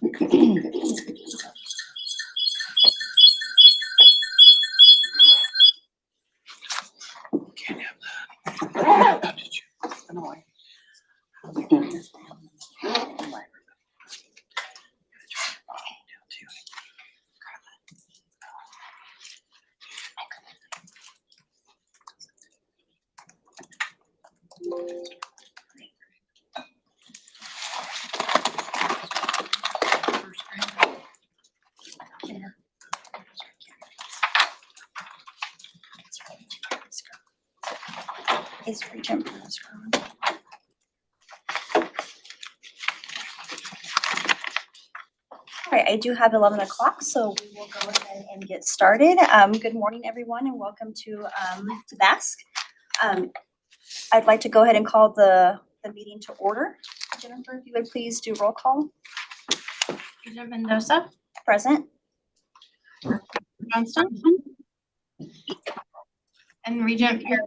Can't have that. How did you? Annoying. Is Regent Bruce on? All right, I do have 11 o'clock, so we will go ahead and get started. Good morning, everyone, and welcome to BASC. I'd like to go ahead and call the meeting to order. Jennifer, if you would please do roll call. Regent Mendoza, Present. Johnston, and Regent Pierre.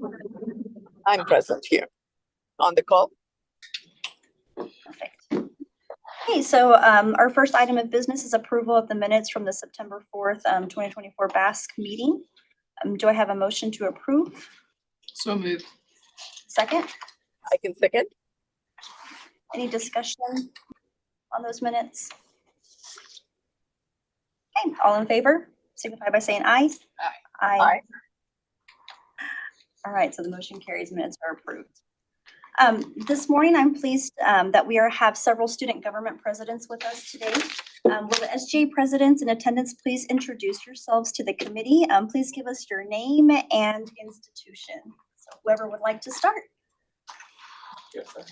I'm present here on the call. Perfect. Okay, so our first item of business is approval of the minutes from the September 4th, 2024 BASC meeting. Do I have a motion to approve? So moved. Second? I can second. Any discussion on those minutes? Okay, all in favor, signify by saying aye. Aye. Aye. All right, so the motion carries, minutes are approved. This morning, I'm pleased that we have several student government presidents with us today. Will the SGA presidents in attendance please introduce yourselves to the committee? Please give us your name and institution. So whoever would like to start. Yes, sir.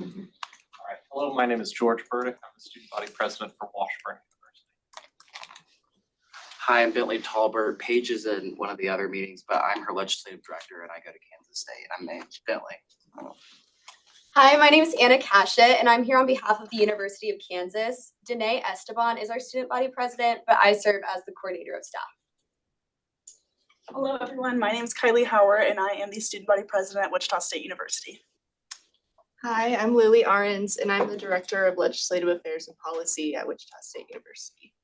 All right. Hello, my name is George Burdick. I'm the student body president for Washburn University. Hi, I'm Bentley Talbert. Paige is in one of the other meetings, but I'm her legislative director and I go to Kansas State. I'm Bentley. Hi, my name is Anna Cashett, and I'm here on behalf of the University of Kansas. Danae Esteban is our student body president, but I serve as the coordinator of staff. Hello, everyone. My name is Kylie Howard, and I am the student body president at Wichita State University. Hi, I'm Lily Ahrens, and I'm the Director of Legislative Affairs and Policy at Wichita State University.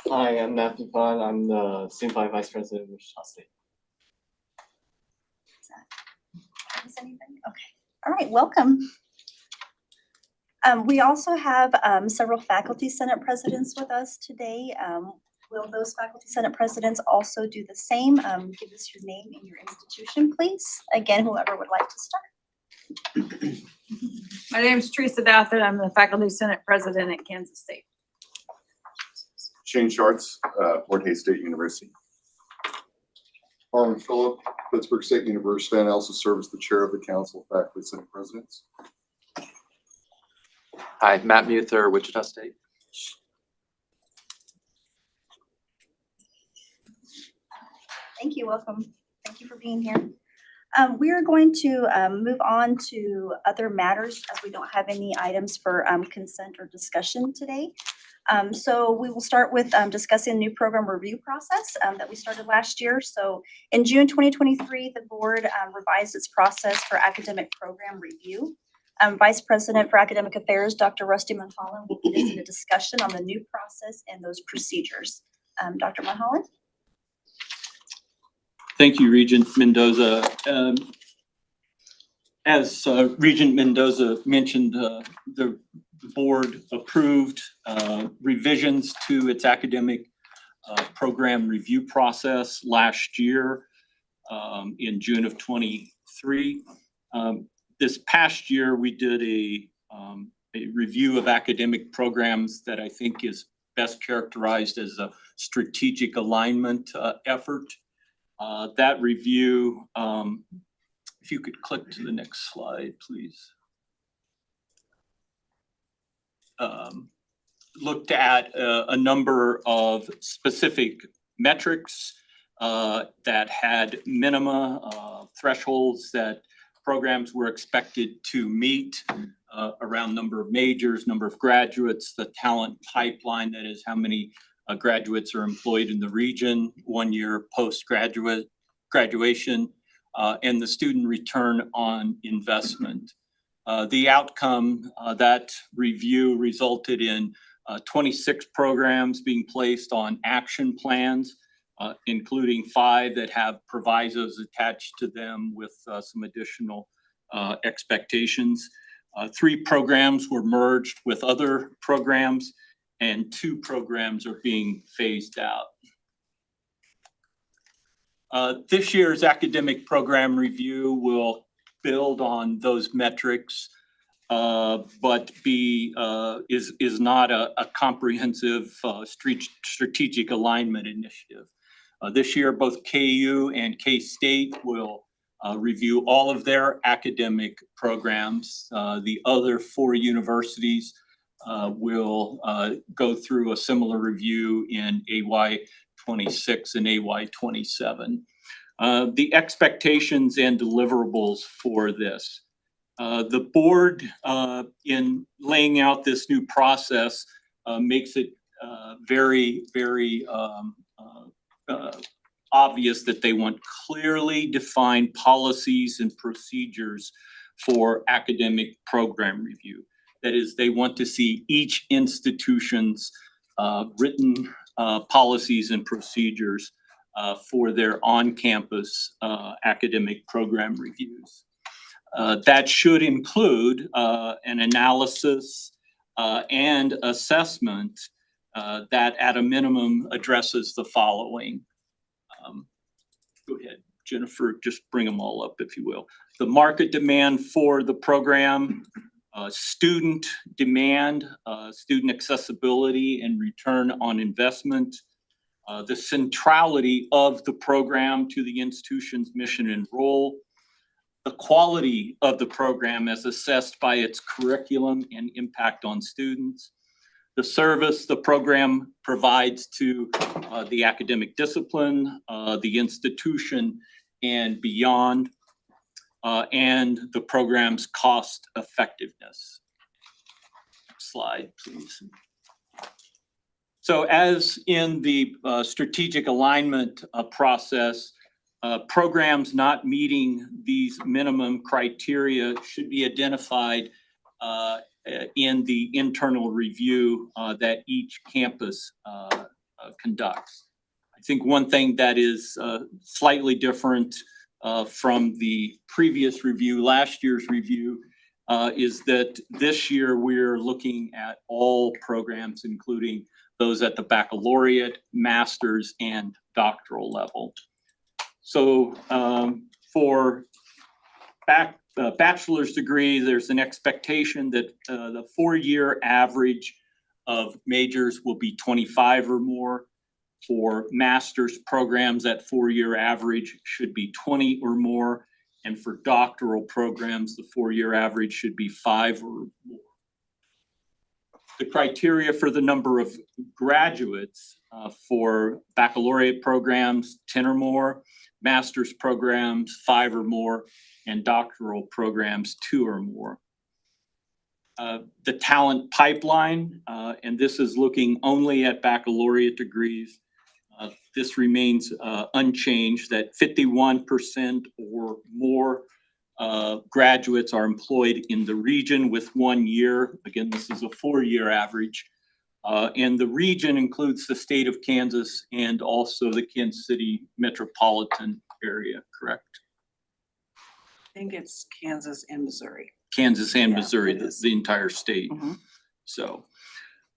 Hi, I'm Matthew Vaughn. I'm the Student Body Vice President of Wichita State. Is anything? Okay. All right, welcome. We also have several faculty senate presidents with us today. Will those faculty senate presidents also do the same? Give us your name and your institution, please. Again, whoever would like to start. My name is Teresa Douthit. I'm the Faculty Senate President at Kansas State. Shane Schartz, Fort Hays State University. Harlan Phillip, Pittsburgh State University, and I also serve as the chair of the Council of Faculty Senate Presidents. Hi, Matt Muther, Wichita State. Thank you, welcome. Thank you for being here. We are going to move on to other matters as we don't have any items for consent or discussion today. So we will start with discussing the new program review process that we started last year. So in June 2023, the board revised its process for academic program review. Vice President for Academic Affairs, Dr. Rusty Mulholland, will lead us in a discussion on the new process and those procedures. Dr. Mulholland? Thank you, Regent Mendoza. As Regent Mendoza mentioned, the board approved revisions to its academic program review process last year in June of 23. This past year, we did a review of academic programs that I think is best characterized as a strategic alignment effort. That review, if you could click to the next slide, please. Looked at a number of specific metrics that had minima thresholds that programs were expected to meet around number of majors, number of graduates, the talent pipeline, that is how many graduates are employed in the region 1 year post-graduation, and the student return on investment. The outcome, that review resulted in 26 programs being placed on action plans, including 5 that have provisos attached to them with some additional expectations. 3 programs were merged with other programs, and 2 programs are being phased out. This year's academic program review will build on those metrics, but is not a comprehensive strategic alignment initiative. This year, both KU and K-State will review all of their academic programs. The other 4 universities will go through a similar review in AY 26 and AY 27. The expectations and deliverables for this. The board, in laying out this new process, makes it very, very obvious that they want clearly defined policies and procedures for academic program review. That is, they want to see each institution's written policies and procedures for their on-campus academic program reviews. That should include an analysis and assessment that at a minimum addresses the following. Go ahead, Jennifer, just bring them all up if you will. The market demand for the program, student demand, student accessibility and return on investment, the centrality of the program to the institution's mission and role, the quality of the program as assessed by its curriculum and impact on students, the service the program provides to the academic discipline, the institution and beyond, and the program's cost effectiveness. Next slide, please. So as in the strategic alignment process, programs not meeting these minimum criteria should be identified in the internal review that each campus conducts. I think one thing that is slightly different from the previous review, last year's review, is that this year we're looking at all programs, including those at the baccalaureate, master's, and doctoral level. So for bachelor's degree, there's an expectation that the 4-year average of majors will be 25 or more. For master's programs, that 4-year average should be 20 or more. And for doctoral programs, the 4-year average should be 5 or more. The criteria for the number of graduates for baccalaureate programs, 10 or more, master's programs, 5 or more, and doctoral programs, 2 or more. The talent pipeline, and this is looking only at baccalaureate degrees, this remains unchanged, that 51% or more graduates are employed in the region with 1 year. Again, this is a 4-year average. And the region includes the state of Kansas and also the Kansas City metropolitan area, correct? I think it's Kansas and Missouri. Kansas and Missouri, the entire state. So,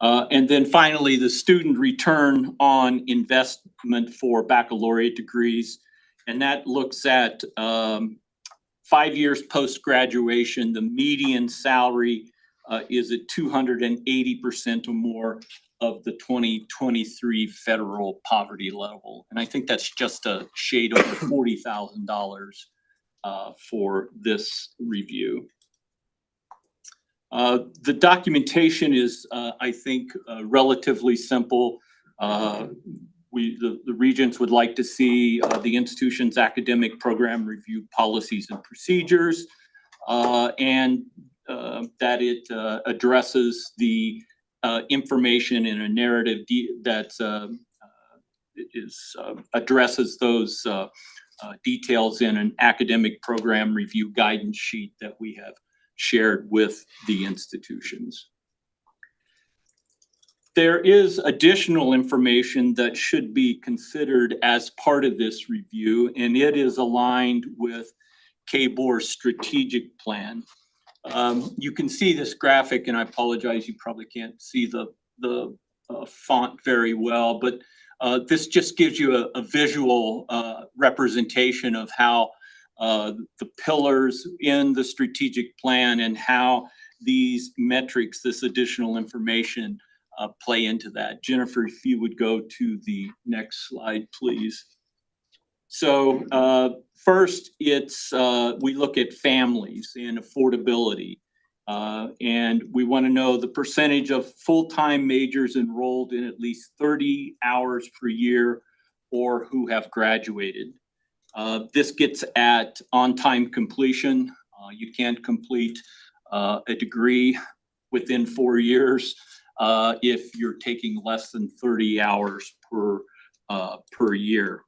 and then finally, the student return on investment for baccalaureate degrees. And that looks at 5 years post-graduation, the median salary is at 280% or more of the 2023 federal poverty level. And I think that's just a shade over $40,000 for this review. The documentation is, I think, relatively simple. The regents would like to see the institution's academic program review policies and procedures, and that it addresses the information in a narrative that addresses those details in an academic program review guidance sheet that we have shared with the institutions. There is additional information that should be considered as part of this review, and it is aligned with KBOR's strategic plan. You can see this graphic, and I apologize, you probably can't see the font very well, but this just gives you a visual representation of how the pillars in the strategic plan and how these metrics, this additional information, play into that. Jennifer, if you would go to the next slide, please. So first, it's we look at families and affordability. And we want to know the percentage of full-time majors enrolled in at least 30 hours per year or who have graduated. This gets at on-time completion. You can't complete a degree within 4 years if you're taking less than 30 hours per year.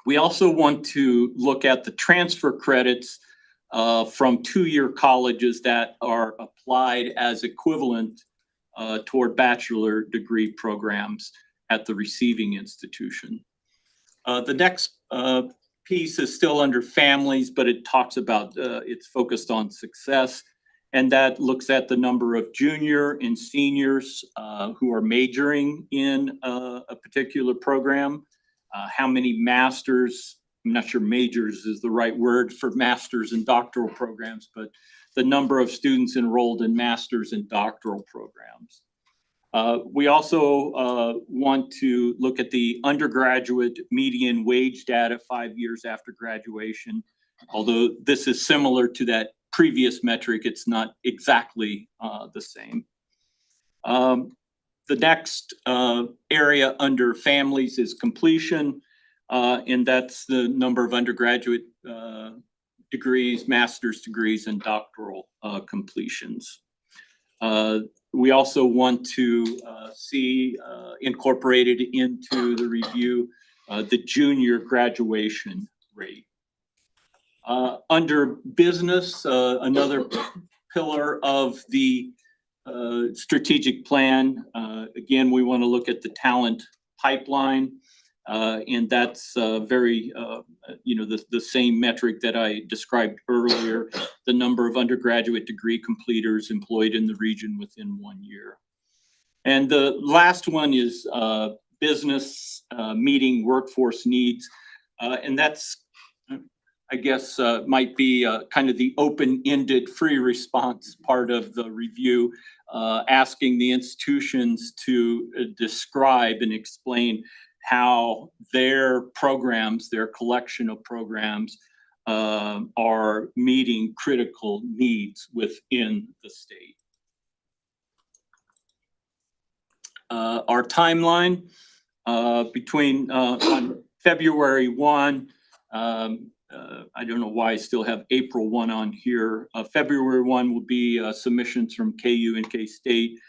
We also want to look at the transfer credits from two-year colleges that are applied as equivalent toward bachelor degree programs at the receiving institution. The next piece is still under families, but it talks about, it's focused on success, and that looks at the number of junior and seniors who are majoring in a particular program, how many masters, I'm not sure majors is the right word for masters and doctoral programs, but the number of students enrolled in masters and doctoral programs. We also want to look at the undergraduate median wage data 5 years after graduation. Although this is similar to that previous metric, it's not exactly the same. The next area under families is completion. And that's the number of undergraduate degrees, master's degrees, and doctoral completions. We also want to see incorporated into the review the junior graduation rate. Under business, another pillar of the strategic plan, again, we want to look at the talent pipeline. And that's very, the same metric that I described earlier, the number of undergraduate degree completers employed in the region within 1 year. And the last one is business meeting workforce needs. And that's, I guess, might be kind of the open-ended free response part of the review, asking the institutions to describe and explain how their programs, their collection of programs, are meeting critical needs within the state. Our timeline between on February 1, I don't know why I still have April 1 on here. February 1 will be submissions from KU and K-State.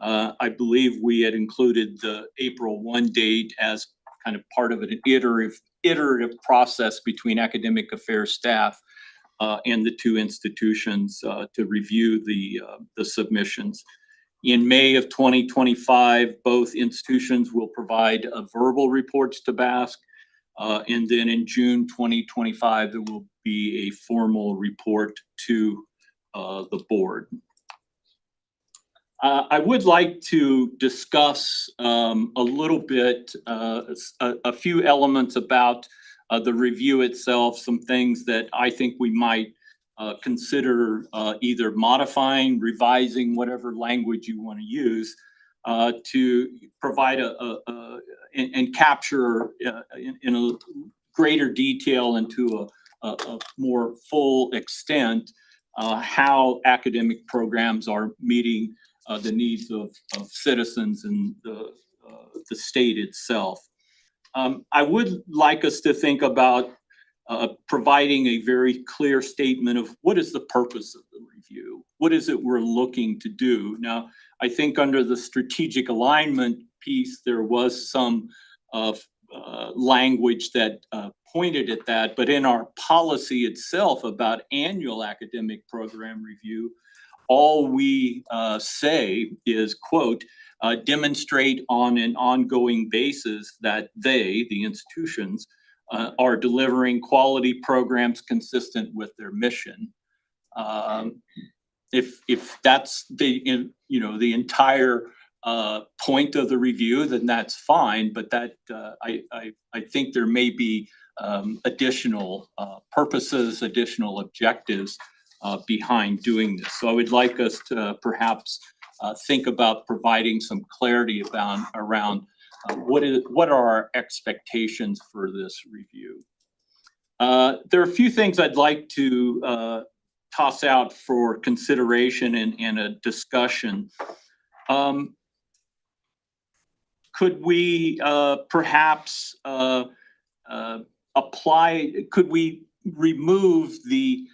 I believe we had included the April 1 date as kind of part of an iterative process between academic affairs staff and the two institutions to review the submissions. In May of 2025, both institutions will provide verbal reports to BASC. And then in June 2025, there will be a formal report to the board. I would like to discuss a little bit, a few elements about the review itself, some things that I think we might consider either modifying, revising, whatever language you want to use, to provide and capture in a greater detail and to a more full extent how academic programs are meeting the needs of citizens and the state itself. I would like us to think about providing a very clear statement of what is the purpose of the review? What is it we're looking to do? Now, I think under the strategic alignment piece, there was some language that pointed at that, but in our policy itself about annual academic program review, all we say is, quote, demonstrate on an ongoing basis that they, the institutions, are delivering quality programs consistent with their mission. If that's the the entire point of the review, then that's fine. But that I think there may be additional purposes, additional objectives behind doing this. So I would like us to perhaps think about providing some clarity around what are our expectations for this review. There are a few things I'd like to toss out for consideration and a discussion. Could we perhaps could we remove the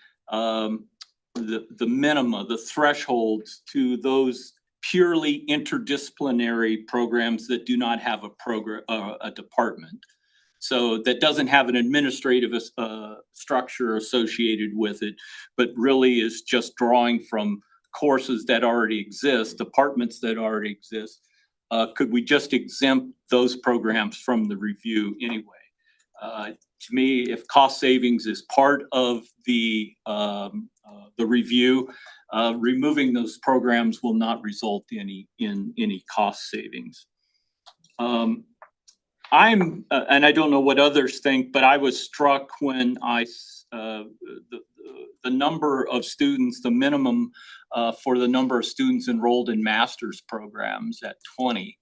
minima, the thresholds to those purely interdisciplinary programs that do not have a department? So that doesn't have an administrative structure associated with it, but really is just drawing from courses that already exist, departments that already exist. Could we just exempt those programs from the review anyway? To me, if cost savings is part of the review, removing those programs will not result in any cost savings. And I don't know what others think, but I was struck when the number of students, the minimum for the number of students enrolled in master's programs at 20.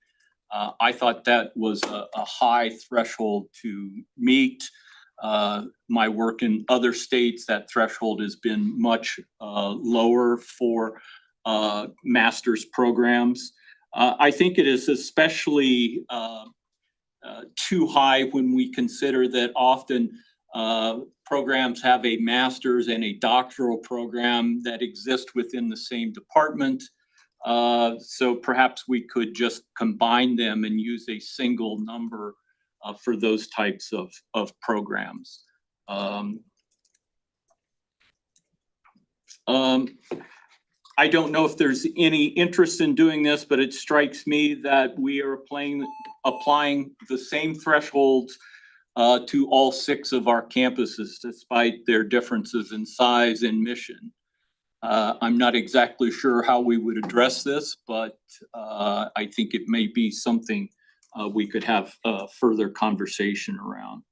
I thought that was a high threshold to meet. My work in other states, that threshold has been much lower for master's programs. I think it is especially too high when we consider that often programs have a master's and a doctoral program that exist within the same department. So perhaps we could just combine them and use a single number for those types of programs. I don't know if there's any interest in doing this, but it strikes me that we are applying the same thresholds to all 6 of our campuses, despite their differences in size and mission. I'm not exactly sure how we would address this, but I think it may be something we could have further conversation around.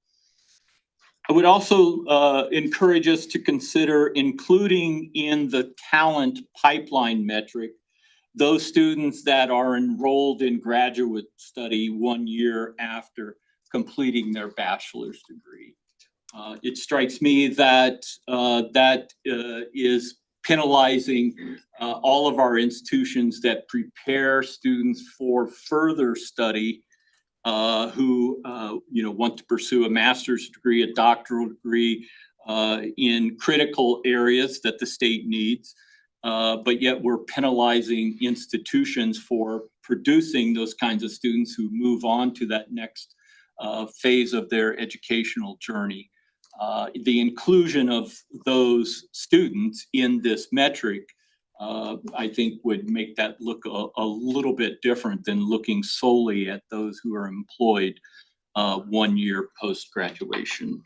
I would also encourage us to consider including in the talent pipeline metric those students that are enrolled in graduate study 1 year after completing their bachelor's degree. It strikes me that that is penalizing all of our institutions that prepare students for further study who want to pursue a master's degree, a doctoral degree in critical areas that the state needs, but yet we're penalizing institutions for producing those kinds of students who move on to that next phase of their educational journey. The inclusion of those students in this metric I think would make that look a little bit different than looking solely at those who are employed 1 year post-graduation.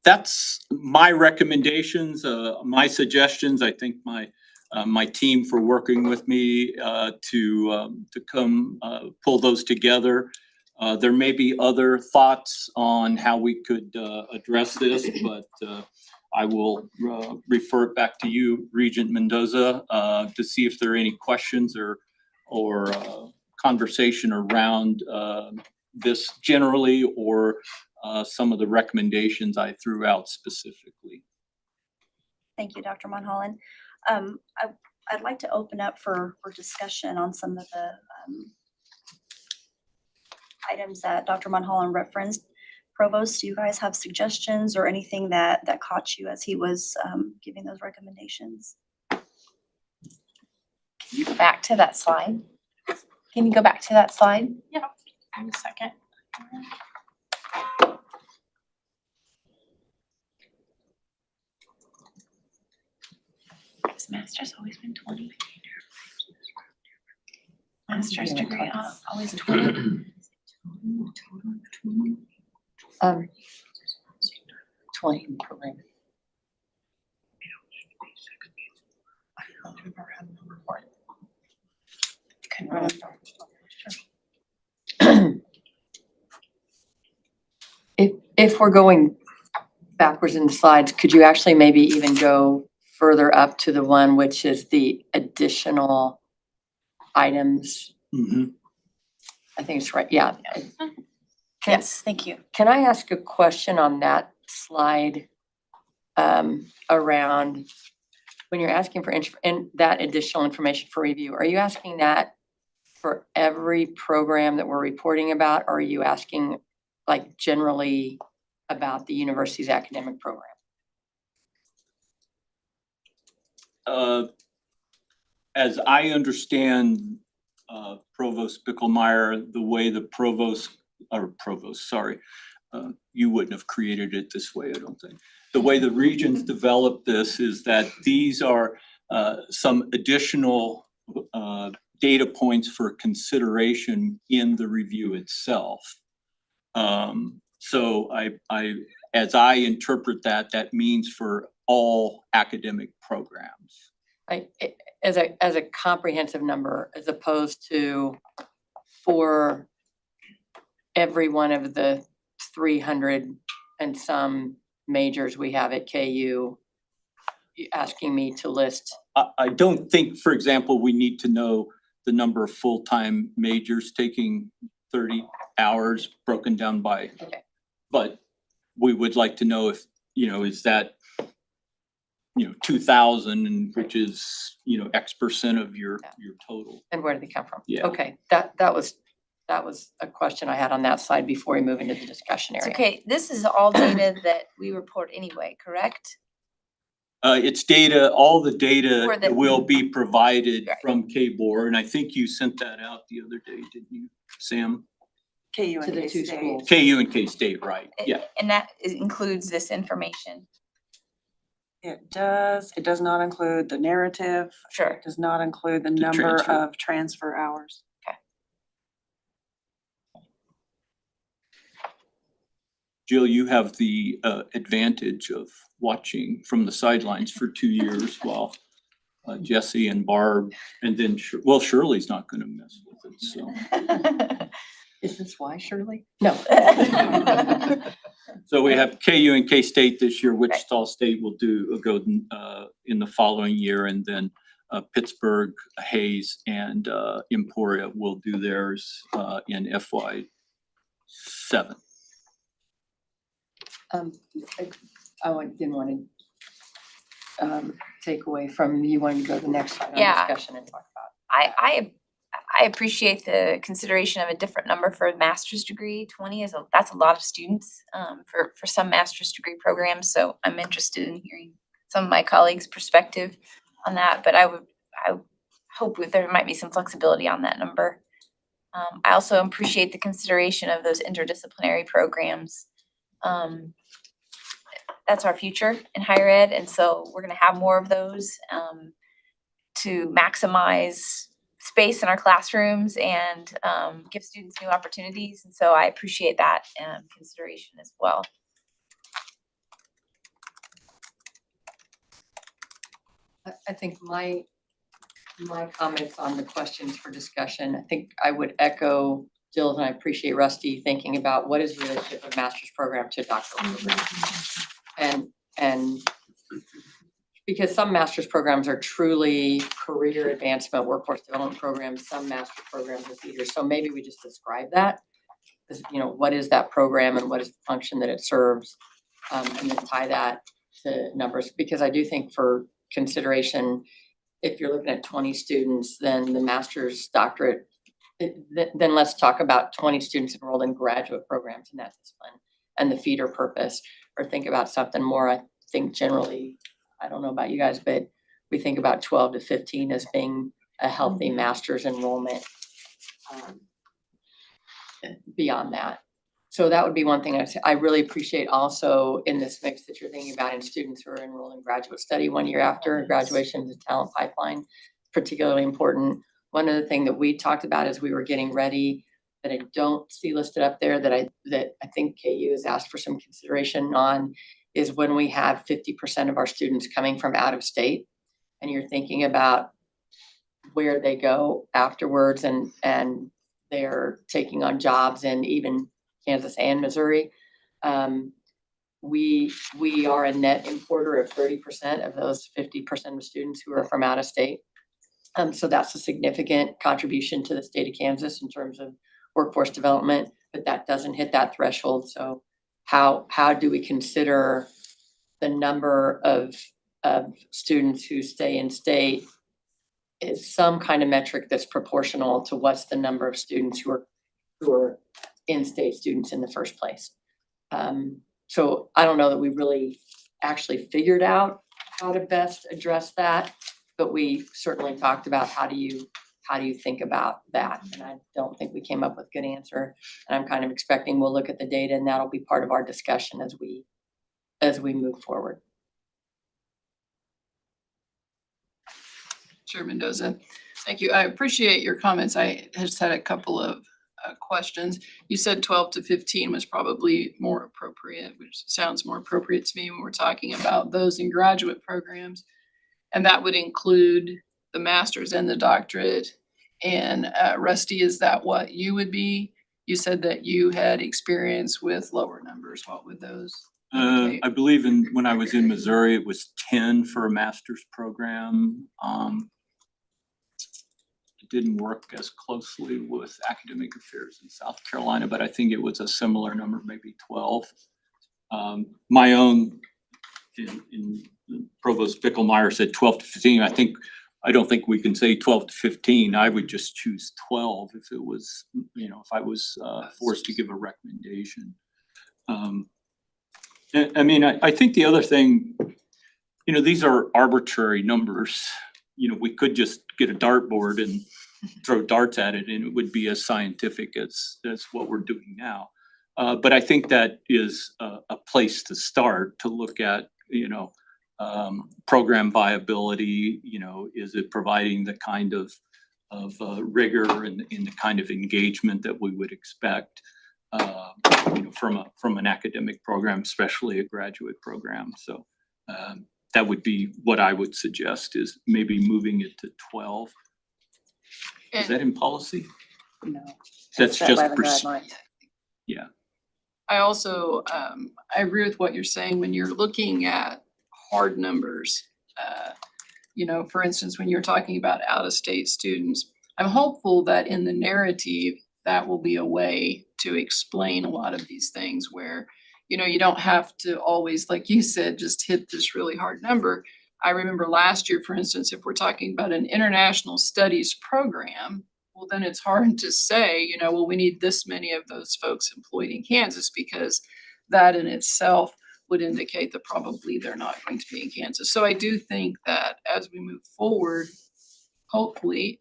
That's my recommendations, my suggestions. I think my team for working with me to come pull those together. There may be other thoughts on how we could address this, but I will refer it back to you, Regent Mendoza, to see if there are any questions or conversation around this generally or some of the recommendations I threw out specifically. Thank you, Dr. Monholland. I'd like to open up for discussion on some of the items that Dr. Monholland referenced. Provost, do you guys have suggestions or anything that caught you as he was giving those recommendations? Can you go back to that slide? Can you go back to that slide? Yeah, in a second. Has master's always been 20? master's degree, always 20. 20 program. I don't know if I've ever had a number for it. Couldn't remember. If we're going backwards in the slides, could you actually maybe even go further up to the one which is the additional items? I think it's right, yeah. Yes, thank you. Can I ask a question on that slide around when you're asking for that additional information for review? Are you asking that for every program that we're reporting about, or are you asking like generally about the university's academic program? As I understand Provost Bicklemeyer, the way the you wouldn't have created it this way, I don't think. The way the regions developed this is that these are some additional data points for consideration in the review itself. So as I interpret that, that means for all academic programs. As a comprehensive number, as opposed to for every one of the 300 and some majors we have at KU, asking me to list. I don't think, for example, we need to know the number of full-time majors taking 30 hours broken down by. Okay. But we would like to know if, is that, 2,000, and which is, X percent of your total. And where do they come from? Yeah. Okay, that was a question I had on that slide before we move into the discussion area. Okay, this is all data that we report anyway, correct? It's data, all the data For the- will be provided Right. from KBOR, and I think you sent that out the other day, didn't you, Sam? KU To and the two K-State. schools. KU and K-State, right, yeah. And that includes this information. It does not include the narrative. Sure. It does not include the The number transfer. of transfer hours. Jill, you have the advantage of watching from the sidelines for 2 years while Jesse and Barb, and then, Shirley's not gonna mess with it, so. Is this why, Shirley? No. So we have KU and K-State this year, Wichita State will go in the following year, and then Pittsburgh, Hayes, and Emporia will do theirs in FY7. I didn't want to take away from you wanting to go to the next slide on Yeah. discussion and talk about. I appreciate the consideration of a different number for a master's degree. 20 that's a lot of students for some master's degree programs. So I'm interested in hearing some of my colleagues' perspective on that. But I hope that there might be some flexibility on that number. I also appreciate the consideration of those interdisciplinary programs. That's our future in higher ed, and so we're gonna have more of those to maximize space in our classrooms and give students new opportunities. And so I appreciate that consideration as well. I think my comments on the questions for discussion, I think I would echo Jill's, and I appreciate Rusty thinking about what is the relationship of master's program to doctoral program. And because some master's programs are truly career advancement, workforce development programs, some master's programs are feeders. So maybe we just describe that. What is that program and what is the function that it serves? And then tie that to numbers, because I do think for consideration, if you're looking at 20 students, then the master's doctorate, then let's talk about 20 students enrolled in graduate programs in that discipline and the feeder purpose, or think about something more. I think generally, I don't know about you guys, but we think about 12 to 15 as being a healthy master's enrollment beyond that. So that would be one thing I really appreciate also in this mix that you're thinking about in students who are enrolled in graduate study 1 year after graduation, the talent pipeline, particularly important. One other thing that we talked about as we were getting ready that I don't see listed up there that I think KU has asked for some consideration on is when we have 50% of our students coming from out of state and you're thinking about where they go afterwards and they're taking on jobs in even Kansas and Missouri. We are a net importer of 30% of those 50% of students who are from out of state. So that's a significant contribution to the state of Kansas in terms of workforce development, but that doesn't hit that threshold. So how do we consider the number of students who stay in state is some kind of metric that's proportional to what's the number of students who are in-state students in the first place. So I don't know that we really actually figured out how to best address that, but we certainly talked about how do you think about that? And I don't think we came up with a good answer. And I'm kind of expecting we'll look at the data and that'll be part of our discussion as we move forward. Chair Mendoza, thank you. I appreciate your comments. I just had a couple of questions. You said 12 to 15 was probably more appropriate, which sounds more appropriate to me when we're talking about those in graduate programs. And that would include the master's and the doctorate. And Rusty, is that what you would be? You said that you had experience with lower numbers. What would those? I believe when I was in Missouri, it was 10 for a master's program. It didn't work as closely with academic affairs in South Carolina, but I think it was a similar number, maybe 12. My own, in Provost Bickelmeyer said 12 to 15. I don't think we can say 12 to 15. I would just choose 12 if it was, if I was forced to give a recommendation. I think the other thing, these are arbitrary numbers. We could just get a dartboard and throw darts at it and it would be as scientific as what we're doing now. But I think that is a place to start to look at, program viability, is it providing the kind of rigor and the kind of engagement that we would expect, from an academic program, especially a graduate program. So that would be what I would suggest is maybe moving it to 12. Is that in policy? No. That's set just by the guidelines. Yeah. I also, I agree with what you're saying when you're looking at hard numbers. For instance, when you're talking about out-of-state students, I'm hopeful that in the narrative, that will be a way to explain a lot of these things where, you don't have to always, like you said, just hit this really hard number. I remember last year, for instance, if we're talking about an international studies program, well, then it's hard to say, well, we need this many of those folks employed in Kansas because that in itself would indicate that probably they're not going to be in Kansas. So I do think that as we move forward, hopefully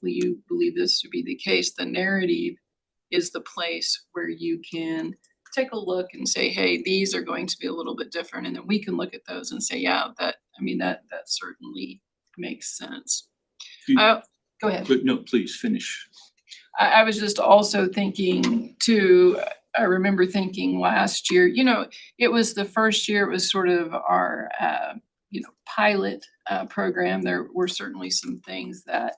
you believe this to be the case, the narrative is the place where you can take a look and say, hey, these are going to be a little bit different. And then we can look at those and say, yeah, that certainly makes sense. Go ahead. But no, please finish. I was just also thinking too, I remember thinking last year, it was the first year, it was sort of our, pilot program. There were certainly some things that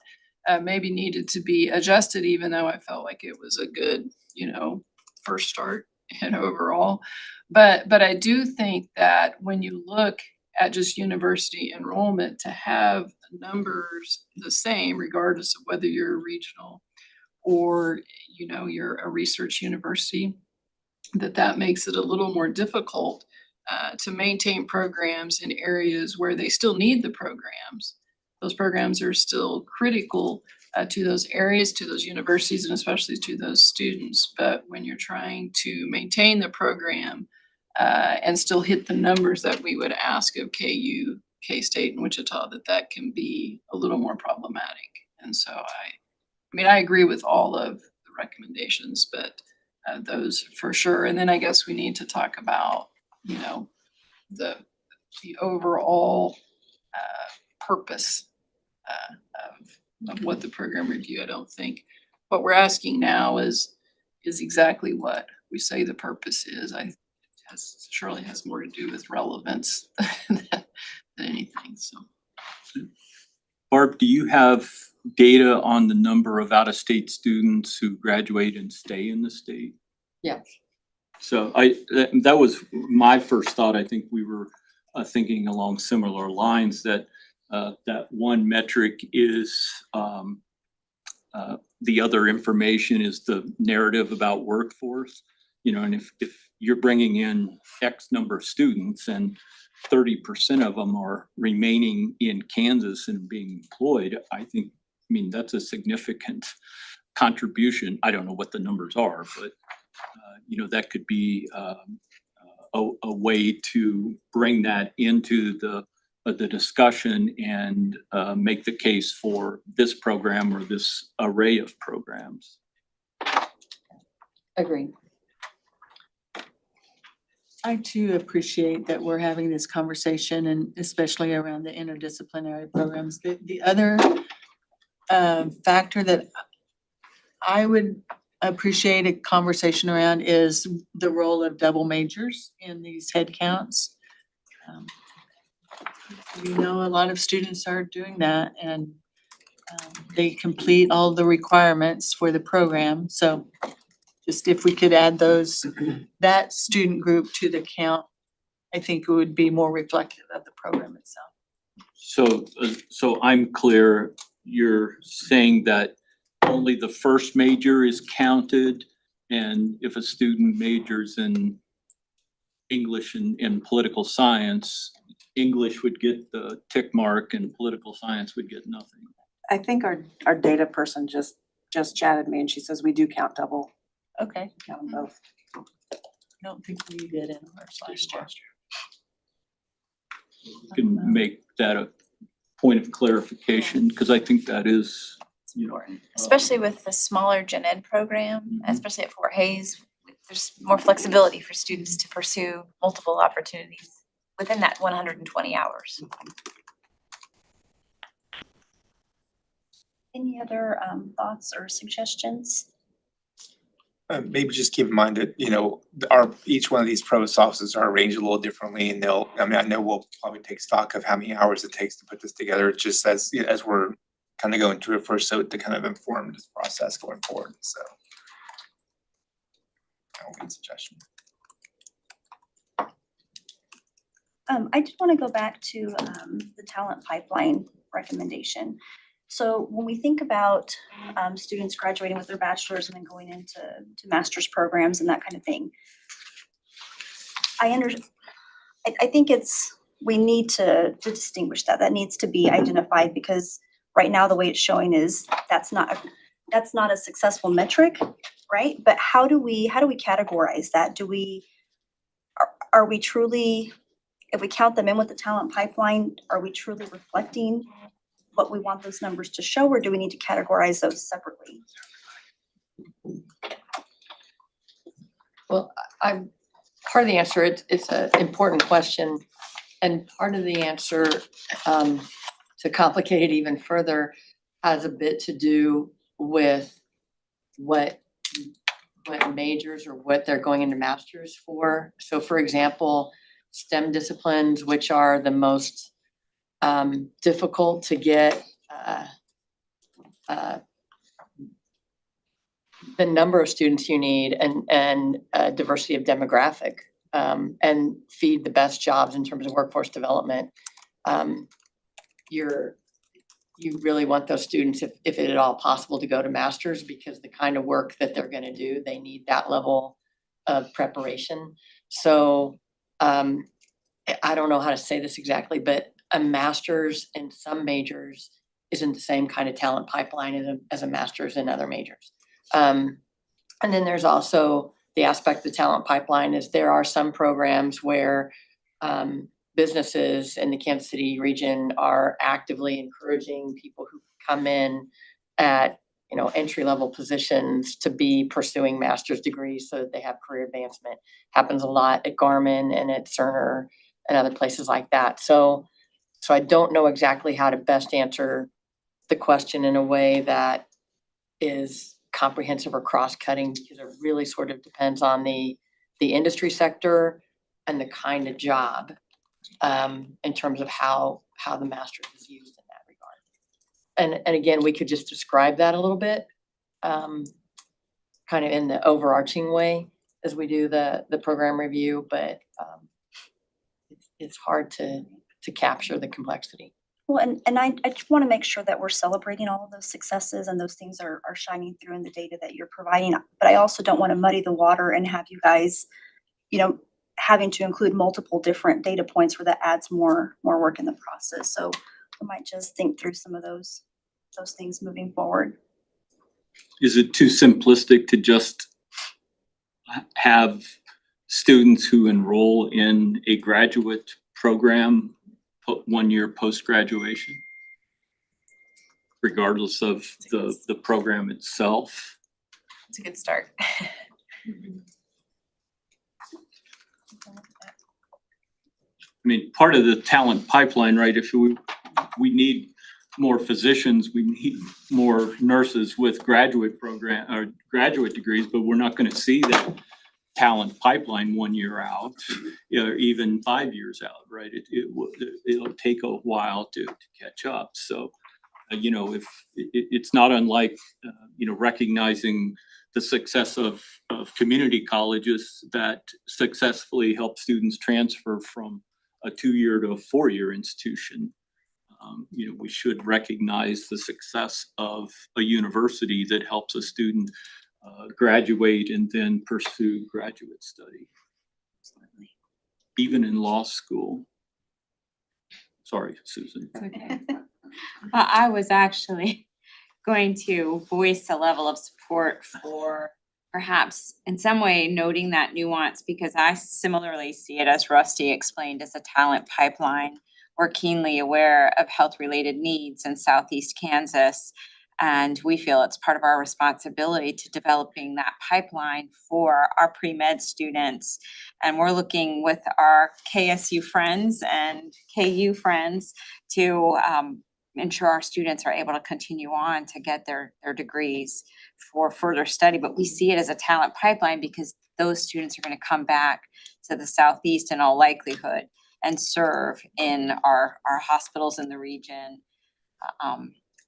maybe needed to be adjusted, even though I felt like it was a good, first start and overall. But I do think that when you look at just university enrollment, to have numbers the same, regardless of whether you're a regional or, you're a research university, that makes it a little more difficult to maintain programs in areas where they still need the programs. Those programs are still critical to those areas, to those universities, and especially to those students. But when you're trying to maintain the program and still hit the numbers that we would ask of KU, K-State, and Wichita, that can be a little more problematic. And so I agree with all of the recommendations, but those for sure. And then I guess we need to talk about, the overall purpose of what the program review, I don't think. What we're asking now is exactly what we say the purpose is. Surely has more to do with relevance than anything, so. Barb, do you have data on the number of out-of-state students who graduate and stay in the state? Yes. So that was my first thought. I think we were thinking along similar lines that that one metric is the other information is the narrative about workforce. And if you're bringing in X number of students and 30% of them are remaining in Kansas and being employed, I mean, that's a significant contribution. I don't know what the numbers are, but that could be a way to bring that into the discussion and make the case for this program or this array of programs. Agreed. I too appreciate that we're having this conversation, and especially around the interdisciplinary programs. The other factor that I would appreciate a conversation around is the role of double majors in these head counts. A lot of students are doing that, and they complete all the requirements for the program. So just if we could add that student group to the count, I think it would be more reflective of the program itself. So I'm clear, you're saying that only the first major is counted, and if a student majors in English and political science, English would get the tick mark and political science would get nothing. I think our data person just chatted me and she says we do count double. Okay. Count them both. I don't think we did in ours last year. You can make that a point of clarification, because I think that is, Especially with the smaller gen ed program, especially at Fort Hays, there's more flexibility for students to pursue multiple opportunities within that 120 hours. Any other thoughts or suggestions? Maybe just keep in mind that, each one of these provost offices are arranged a little differently, and I know we'll probably take stock of how many hours it takes to put this together, just as we're kind of going through it first, so to kind of inform this process going forward, so. That would be a suggestion. I just want to go back to the talent pipeline recommendation. So when we think about students graduating with their bachelor's and then going into master's programs and that kind of thing, I think we need to distinguish that. That needs to be identified, because right now the way it's showing is that's not a successful metric, right? But how do we categorize that? Are we truly, if we count them in with the talent pipeline, are we truly reflecting what we want those numbers to show, or do we need to categorize those separately? Well, part of the answer, it's an important question. And part of the answer, to complicate it even further, has a bit to do with what majors or what they're going into masters for. So for example, STEM disciplines, which are the most difficult to get the number of students you need and diversity of demographic, and feed the best jobs in terms of workforce development. You really want those students, if it at all possible, to go to masters, because the kind of work that they're going to do, they need that level of preparation. So I don't know how to say this exactly, but a master's in some majors isn't the same kind of talent pipeline as a master's in other majors. And then there's also the aspect of the talent pipeline is there are some programs where businesses in the Kansas City region are actively encouraging people who come in at entry-level positions to be pursuing master's degrees so that they have career advancement. Happens a lot at Garmin and at Cerner and other places like that. So I don't know exactly how to best answer the question in a way that is comprehensive or cross-cutting, because it really sort of depends on the industry sector and the kind of job in terms of how the master's is used in that regard. And again, we could just describe that a little bit, kind of in the overarching way as we do the program review, but it's hard to capture the complexity. Well, and I just want to make sure that we're celebrating all of those successes and those things are shining through in the data that you're providing. But I also don't want to muddy the water and have you guys, having to include multiple different data points where that adds more work in the process. So I might just think through some of those things moving forward. Is it too simplistic to just have students who enroll in a graduate program 1 year post-graduation, regardless of the program itself? It's a good start. I mean, part of the talent pipeline, right? If we need more physicians, we need more nurses with graduate program or graduate degrees, but we're not going to see that talent pipeline 1 year out, or even 5 years out, right? It'll take a while to catch up. So, if it's not unlike, recognizing the success of community colleges that successfully help students transfer from a 2-year to a 4-year institution. We should recognize the success of a university that helps a student graduate and then pursue graduate study. Even in law school. Sorry, Susan. Okay. I was actually going to voice a level of support for perhaps in some way noting that nuance, because I similarly see it, as Rusty explained, as a talent pipeline. We're keenly aware of health-related needs in Southeast Kansas, and we feel it's part of our responsibility to developing that pipeline for our pre-med students. And we're looking with our KSU friends and KU friends to ensure our students are able to continue on to get their degrees for further study. But we see it as a talent pipeline because those students are going to come back to the Southeast in all likelihood and serve in our hospitals in the region.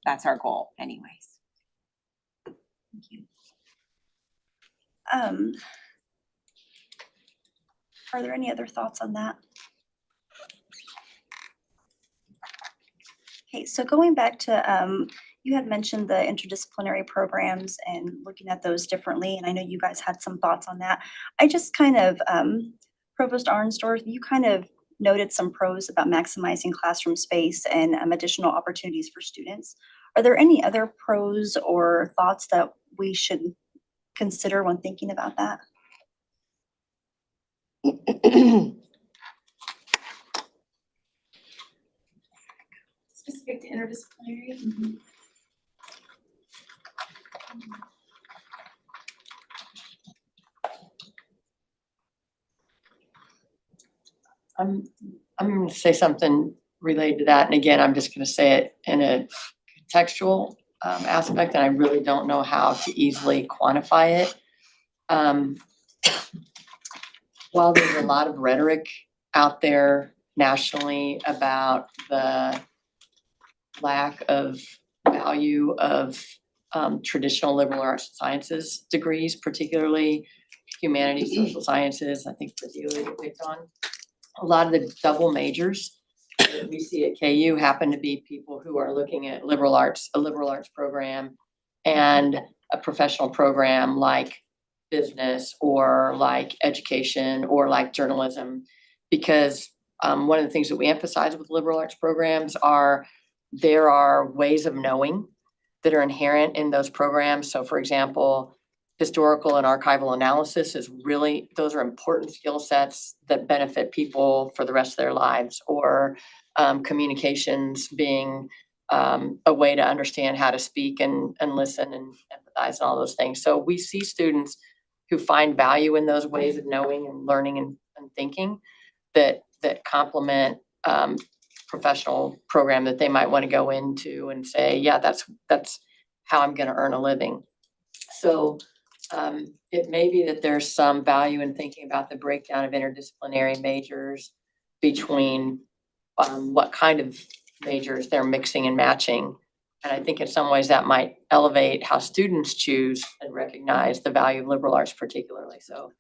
That's our goal anyways. Thank you. Are there any other thoughts on that? Okay, so going back to, you had mentioned the interdisciplinary programs and looking at those differently, and I know you guys had some thoughts on that. I just kind of, Provost Arnsdorf, you kind of noted some pros about maximizing classroom space and additional opportunities for students. Are there any other pros or thoughts that we should consider when thinking about that? Specific to interdisciplinary? I'm going to say something related to that. And again, I'm just going to say it in a contextual aspect, and I really don't know how to easily quantify it. While there's a lot of rhetoric out there nationally about the lack of value of traditional liberal arts and sciences degrees, particularly humanities, social sciences, I think the deal you picked on. A lot of the double majors that we see at KU happen to be people who are looking at a liberal arts program and a professional program like business or like education or like journalism, because one of the things that we emphasize with liberal arts programs are there are ways of knowing that are inherent in those programs. So for example, historical and archival analysis is really, those are important skill sets that benefit people for the rest of their lives, or communications being a way to understand how to speak and listen and empathize and all those things. So we see students who find value in those ways of knowing and learning and thinking that complement professional program that they might want to go into and say, yeah, that's how I'm gonna earn a living. So it may be that there's some value in thinking about the breakdown of interdisciplinary majors between what kind of majors they're mixing and matching. And I think in some ways that might elevate how students choose and recognize the value of liberal arts particularly. So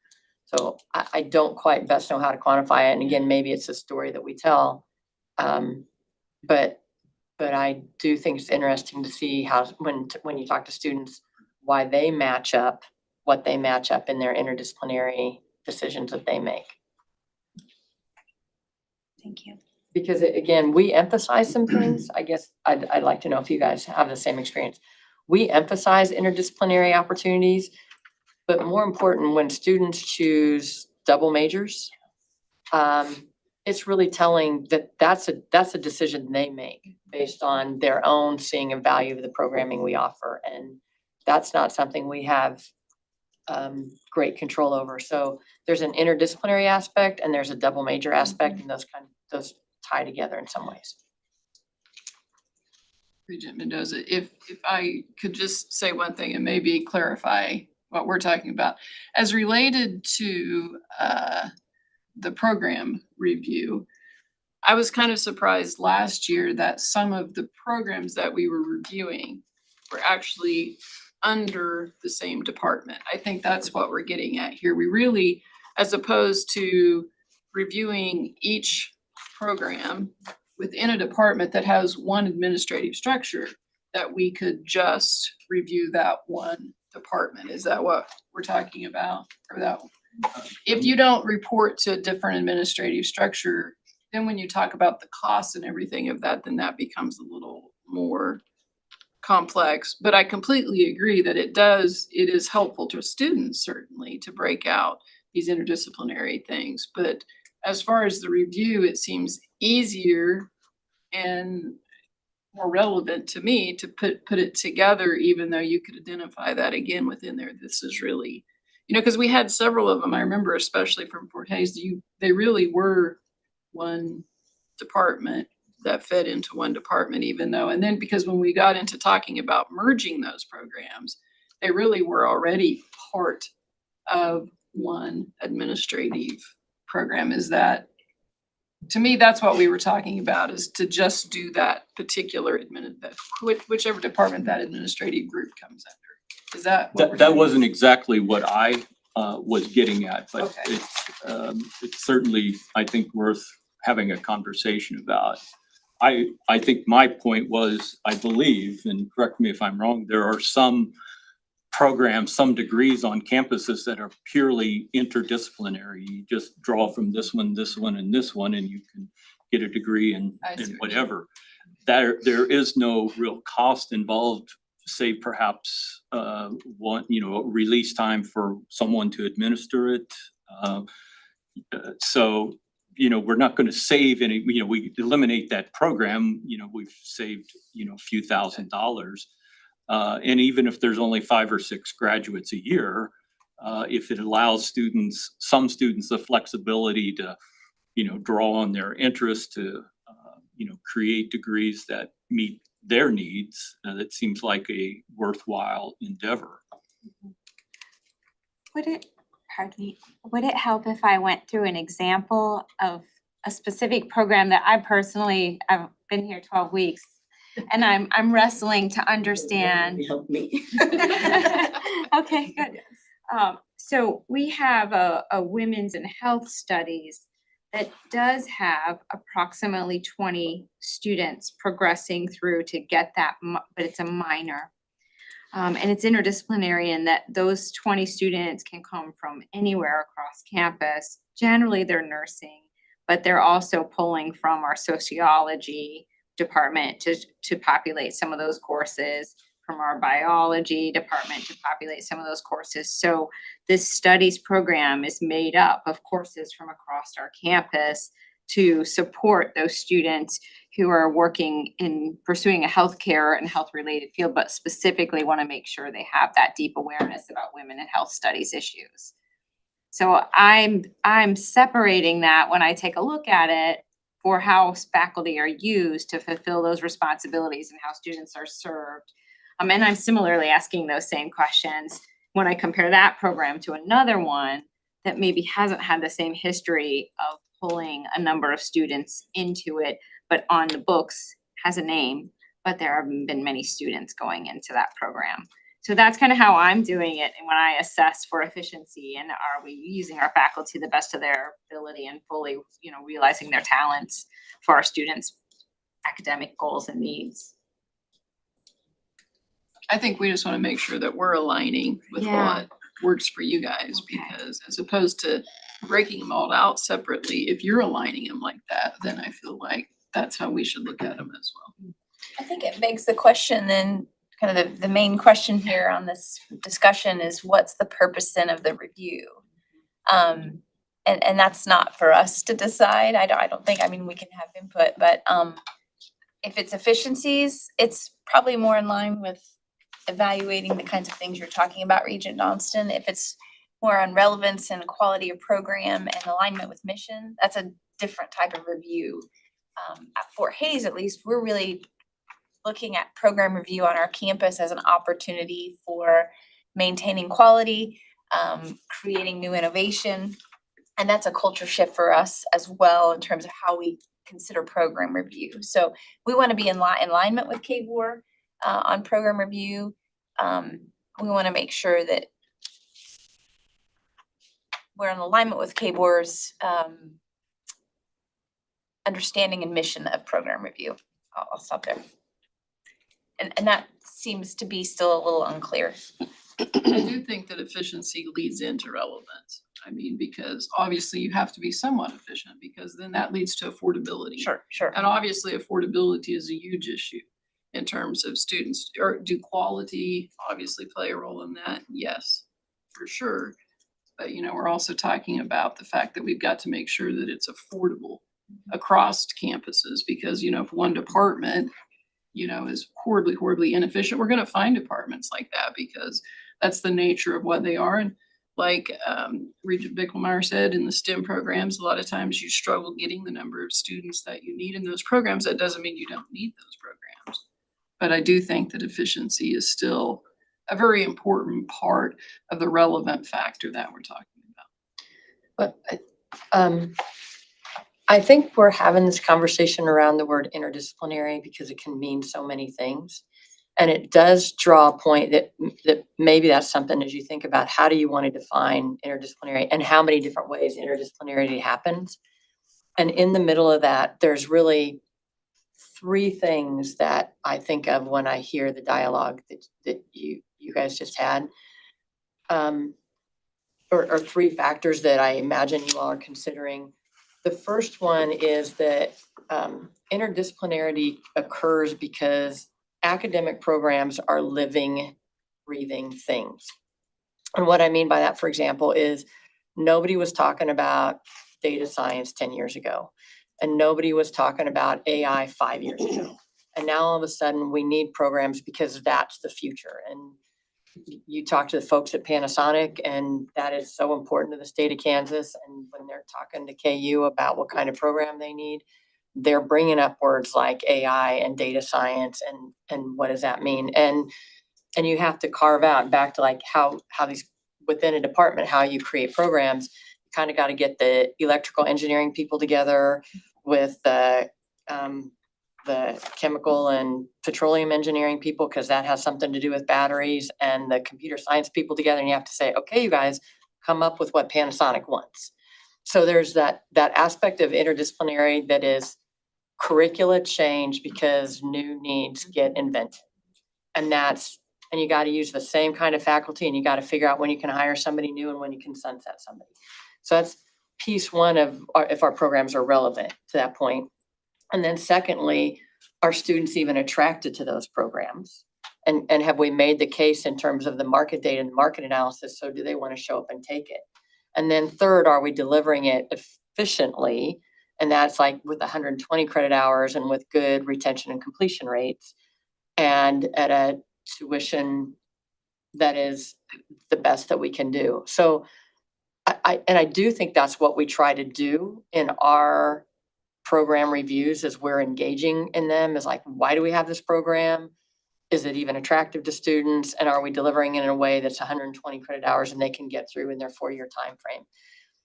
I don't quite best know how to quantify it. And again, maybe it's a story that we tell. But I do think it's interesting to see how, when you talk to students, why they match up, what they match up in their interdisciplinary decisions that they make. Thank you. Because again, we emphasize some things. I guess I'd like to know if you guys have the same experience. We emphasize interdisciplinary opportunities, but more important, when students choose double majors, it's really telling that that's a decision they make based on their own seeing and value of the programming we offer. And that's not something we have great control over. So there's an interdisciplinary aspect and there's a double major aspect, and those tie together in some ways. Regent Mendoza, if I could just say one thing and maybe clarify what we're talking about. As related to the program review, I was kind of surprised last year that some of the programs that we were reviewing were actually under the same department. I think that's what we're getting at here. We really, as opposed to reviewing each program within a department that has one administrative structure, that we could just review that one department. Is that what we're talking about? Or that, if you don't report to a different administrative structure, then when you talk about the costs and everything of that, then that becomes a little more complex. But I completely agree that it is helpful to students certainly to break out these interdisciplinary things. But as far as the review, it seems easier and more relevant to me to put it together, even though you could identify that again within there. This is really, because we had several of them. I remember, especially from Fort Hays, they really were one department that fed into one department, even though, and then because when we got into talking about merging those programs, they really were already part of one administrative program. Is that, to me, that's what we were talking about, is to just do that particular whichever department that administrative group comes under. Is that what we're That doing? wasn't exactly what I was getting at, but Okay. it's certainly, I think, worth having a conversation about. I think my point was, I believe, and correct me if I'm wrong, there are some programs, some degrees on campuses that are purely interdisciplinary. You just draw from this one, and this one, and you can get a degree in whatever. There is no real cost involved, save perhaps release time for someone to administer it. So we're not going to save any, we eliminate that program, we've saved, a few $1,000s. And even if there's only 5 or 6 graduates a year, if it allows some students the flexibility to, draw on their interest to, create degrees that meet their needs, that seems like a worthwhile endeavor. Would it help if I went through an example of a specific program that I've been here 12 weeks and I'm wrestling to understand? Help me. Okay, good. So we have a women's and health studies that does have approximately 20 students progressing through to get that, but it's a minor. And it's interdisciplinary in that those 20 students can come from anywhere across campus. Generally, they're nursing, but they're also pulling from our sociology department to populate some of those courses, from our biology department to populate some of those courses. So this studies program is made up of courses from across our campus to support those students who are working in pursuing a healthcare and health related field, but specifically want to make sure they have that deep awareness about women and health studies issues. So I'm separating that when I take a look at it for how faculty are used to fulfill those responsibilities and how students are served. And I'm similarly asking those same questions when I compare that program to another one that maybe hasn't had the same history of pulling a number of students into it, but on the books has a name, but there haven't been many students going into that program. So that's kind of how I'm doing it and when I assess for efficiency and are we using our faculty the best of their ability and fully, realizing their talents for our students' academic goals and needs. I think we just wanna make sure that we're aligning with Yeah. what works for you guys, because as opposed to breaking them all out separately, if you're aligning them like that, then I feel like that's how we should look at them as well. I think it begs the question then, kind of the main question here on this discussion is what's the purpose then of the review? And that's not for us to decide. I don't think, I mean, we can have input, but if it's efficiencies, it's probably more in line with evaluating the kinds of things you're talking about, Regent Johnston. If it's more on relevance and quality of program and alignment with mission, that's a different type of review. At Fort Hays, at least, we're really looking at program review on our campus as an opportunity for maintaining quality, creating new innovation. And that's a culture shift for us as well in terms of how we consider program review. So we want to be in alignment with KBOR on program review. We want to make sure that we're in alignment with KBOR's understanding and mission of program review. I'll stop there. And that seems to be still a little unclear. I do think that efficiency leads into relevance. I mean, because obviously you have to be somewhat efficient because then that leads to affordability. Sure. And obviously affordability is a huge issue in terms of students, or do quality obviously play a role in that? Yes, for sure. But we're also talking about the fact that we've got to make sure that it's affordable across campuses because, if one department is horribly inefficient, we're gonna find departments like that because that's the nature of what they are. And like Regent Bicklemeyer said, in the STEM programs, a lot of times you struggle getting the number of students that you need in those programs. That doesn't mean you don't need those programs. But I do think that efficiency is still a very important part of the relevant factor that we're talking about. But I think we're having this conversation around the word interdisciplinary because it can mean so many things. And it does draw a point that maybe that's something as you think about how do you want to define interdisciplinary and how many different ways interdisciplinarity happens. And in the middle of that, there's really three things that I think of when I hear the dialogue that you guys just had. Or three factors that I imagine you all are considering. The first one is that interdisciplinarity occurs because academic programs are living, breathing things. And what I mean by that, for example, is nobody was talking about data science 10 years ago, and nobody was talking about AI 5 years ago. And now all of a sudden we need programs because that's the future. And you talk to the folks at Panasonic, and that is so important to the state of Kansas. And when they're talking to KU about what kind of program they need, they're bringing up words like AI and data science and what does that mean? And you have to carve out back to like how these within a department, how you create programs. You kind of got to get the electrical engineering people together with the chemical and petroleum engineering people, because that has something to do with batteries, and the computer science people together. And you have to say, okay, you guys come up with what Panasonic wants. So there's that aspect of interdisciplinary that is curricula change because new needs get invented. And you got to use the same kind of faculty, and you got to figure out when you can hire somebody new and when you can sunset somebody. So that's piece one of if our programs are relevant to that point. And then secondly, are students even attracted to those programs? And have we made the case in terms of the market data and market analysis? So do they want to show up and take it? And then third, are we delivering it efficiently? And that's like with 120 credit hours and with good retention and completion rates and at a tuition that is the best that we can do. So I do think that's what we try to do in our program reviews as we're engaging in them is like, why do we have this program? Is it even attractive to students? And are we delivering it in a way that's 120 credit hours and they can get through in their 4-year time frame?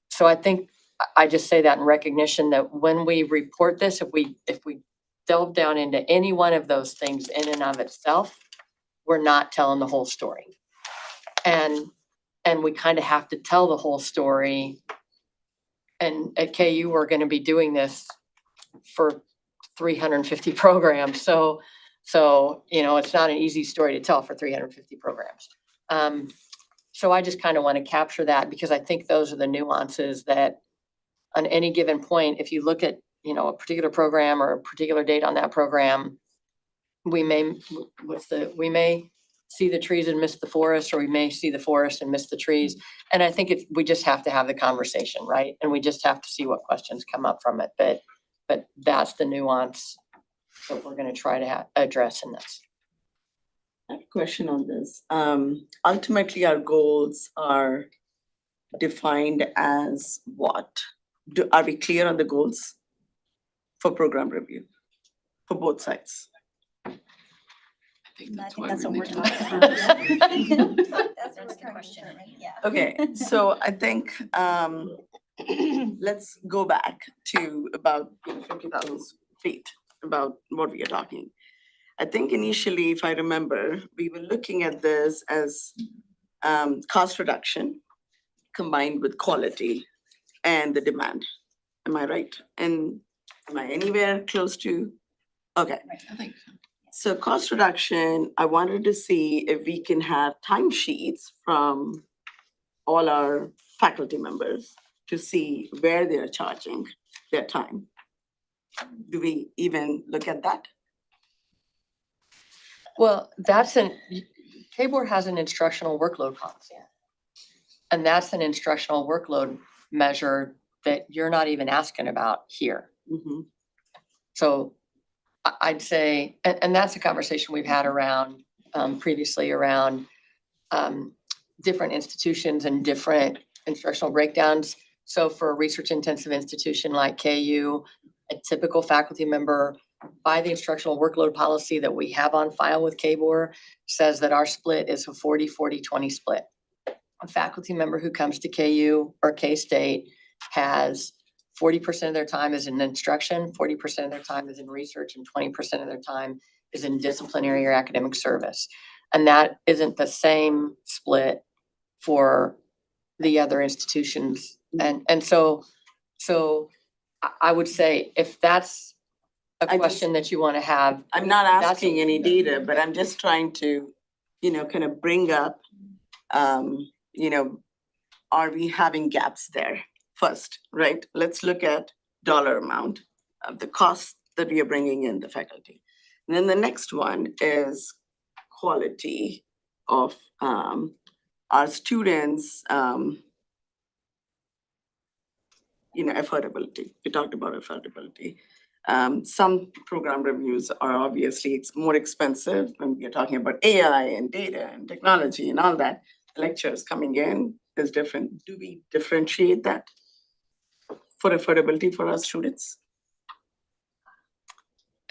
So I think I just say that in recognition that when we report this, if we delve down into any one of those things in and of itself, we're not telling the whole story. And we kind of have to tell the whole story. And at KU, we're going to be doing this for 350 programs. So, it's not an easy story to tell for 350 programs. So I just kind of want to capture that because I think those are the nuances that on any given point, if you look at, a particular program or a particular date on that program, we may see the trees and miss the forest, or we may see the forest and miss the trees. And I think we just have to have the conversation, right? And we just have to see what questions come up from it. But that's the nuance that we're going to try to address in this. I have a question on this. Ultimately, our goals are defined as what? Are we clear on the goals for program review for both sides? I think I that's think why that's what we're making talking it. about. That's what we're talking about, yeah. Okay, so I think let's go back to about 50,000 feet about what we are talking. I think initially, if I remember, we were looking at this as cost reduction combined with quality and the demand. Am I right? And am I anywhere close to? Okay. I think so. So cost reduction, I wanted to see if we can have timesheets from all our faculty members to see where they are charging their time. Do we even look at that? Well, KBOR has an instructional workload policy. And that's an instructional workload measure that you're not even asking about here. Mm-hmm. So I'd say, and that's a conversation we've had around previously around different institutions and different instructional breakdowns. So for a research intensive institution like KU, a typical faculty member by the instructional workload policy that we have on file with KBOR says that our split is a 40-40-20 split. A faculty member who comes to KU or K-State has 40% of their time is in instruction, 40% of their time is in research, and 20% of their time is in disciplinary or academic service. And that isn't the same split for the other institutions. And so I would say if that's a question that you want to have. I'm not asking any data, but I'm just trying to, kind of bring up, are we having gaps there first, right? Let's look at dollar amount of the cost that we are bringing in the faculty. And then the next one is quality of our students, affordability. We talked about affordability. Some program reviews are obviously it's more expensive when we're talking about AI and data and technology and all that. The lectures coming in is different. Do we differentiate that for affordability for our students?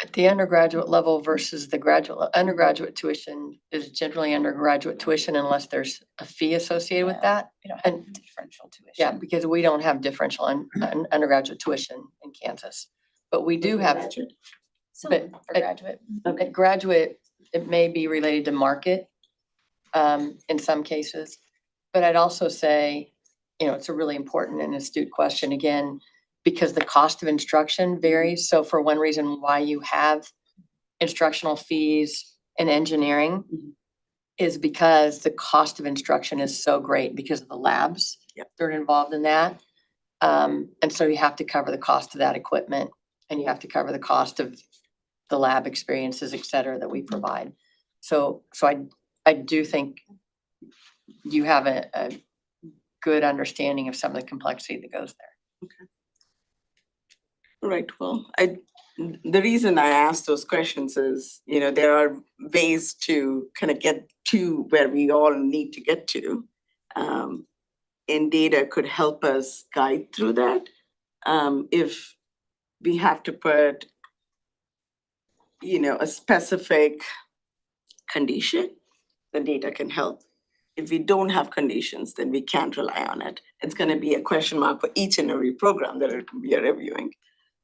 At the undergraduate level versus the undergraduate tuition is generally undergraduate tuition unless there's a fee associated with that. We don't have differential tuition. Yeah, because we don't have differential undergraduate tuition in Kansas. But we do have, Some but for graduate. at graduate, it may be related to market in some cases. But I'd also say, it's a really important and astute question again, because the cost of instruction varies. So for one reason why you have instructional fees in engineering is because the cost of instruction is so great because of the labs that are involved in that. And so you have to cover the cost of that equipment and you have to cover the cost of the lab experiences, et cetera, that we provide. So I do think you have a good understanding of some of the complexity that goes there. Okay. Right. Well, the reason I ask those questions is, there are ways to kind of get to where we all need to get to. And data could help us guide through that. If we have to put, a specific condition, the data can help. If we don't have conditions, then we can't rely on it. It's gonna be a question mark for each and every program that we are reviewing.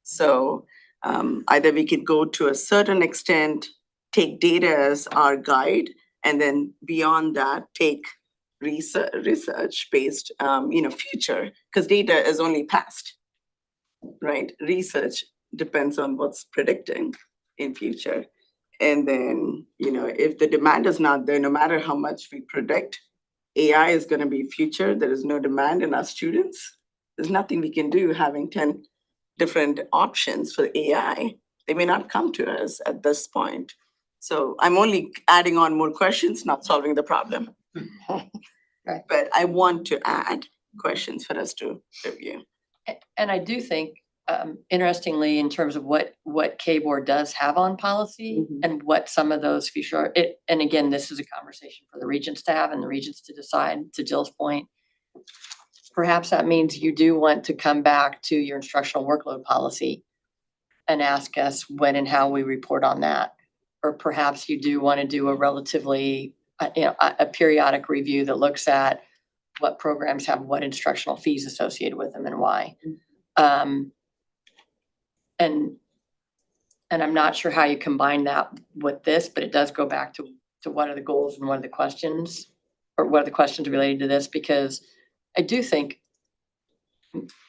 So either we could go to a certain extent, take data as our guide, and then beyond that, take research based, future, because data is only past, right? Research depends on what's predicting in future. And then, if the demand is not there, no matter how much we predict, AI is going to be future. There is no demand in our students. There's nothing we can do having 10 different options for AI. They may not come to us at this point. So I'm only adding on more questions, not solving the problem. Right. But I want to add questions for us to review. And I do think, interestingly, in terms of what K-Board does have on policy and what some of those future, and again, this is a conversation for the regents to have and the regents to decide, to Jill's point. Perhaps that means you do want to come back to your instructional workload policy and ask us when and how we report on that. Or perhaps you do want to do a relatively, a periodic review that looks at what programs have what instructional fees associated with them and why. And I'm not sure how you combine that with this, but it does go back to what are the goals and what are the questions, or what are the questions related to this, because I do think,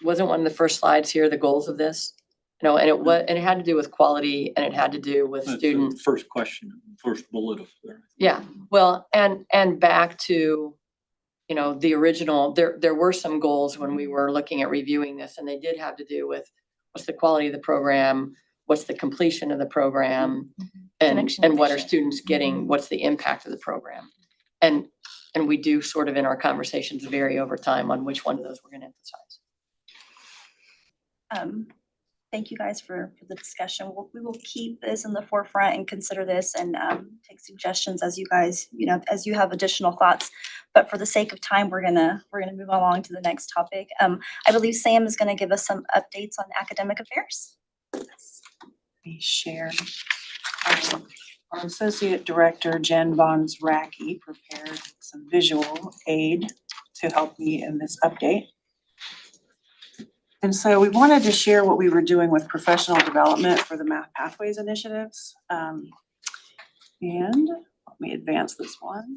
wasn't one of the first slides here the goals of this? And it had to do with quality, and it had to do with That's student. the first question, first bullet of there. Yeah, well, and back to, the original, there were some goals when we were looking at reviewing this, and they did have to do with what's the quality of the program, what's the completion of the program, and what are students getting, what's the impact of the program. And we do sort of in our conversations vary over time on which one of those we're gonna emphasize. Thank you guys for the discussion. We will keep this in the forefront and consider this and take suggestions as you guys, as you have additional thoughts. But for the sake of time, we're gonna move along to the next topic. I believe Sam is gonna give us some updates on academic affairs. Let me share. Our Associate Director, Jen Von Zracki, prepared some visual aid to help me in this update. And so we wanted to share what we were doing with professional development for the Math Pathways initiatives. And let me advance this one.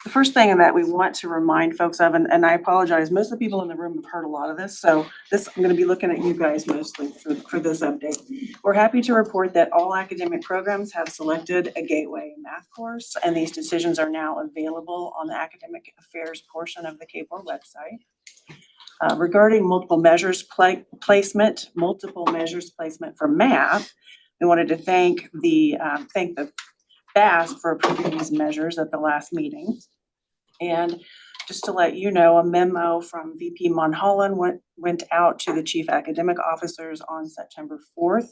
The first thing that we want to remind folks of, and I apologize, most of the people in the room have heard a lot of this, so I'm gonna be looking at you guys mostly for this update. We're happy to report that all academic programs have selected a Gateway math course, and these decisions are now available on the academic affairs portion of the K-Board website. Regarding multiple measures placement for math, we wanted to thank the FAST for approving these measures at the last meeting. And just to let you know, a memo from VP Monholland went out to the chief academic officers on September 4th,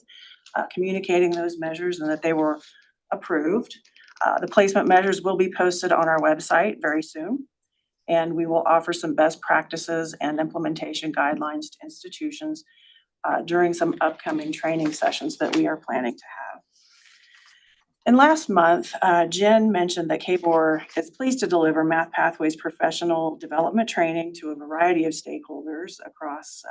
communicating those measures and that they were approved. The placement measures will be posted on our website very soon. And we will offer some best practices and implementation guidelines to institutions during some upcoming training sessions that we are planning to have. And last month, Jen mentioned that K-Board is pleased to deliver Math Pathways professional development training to a variety of stakeholders across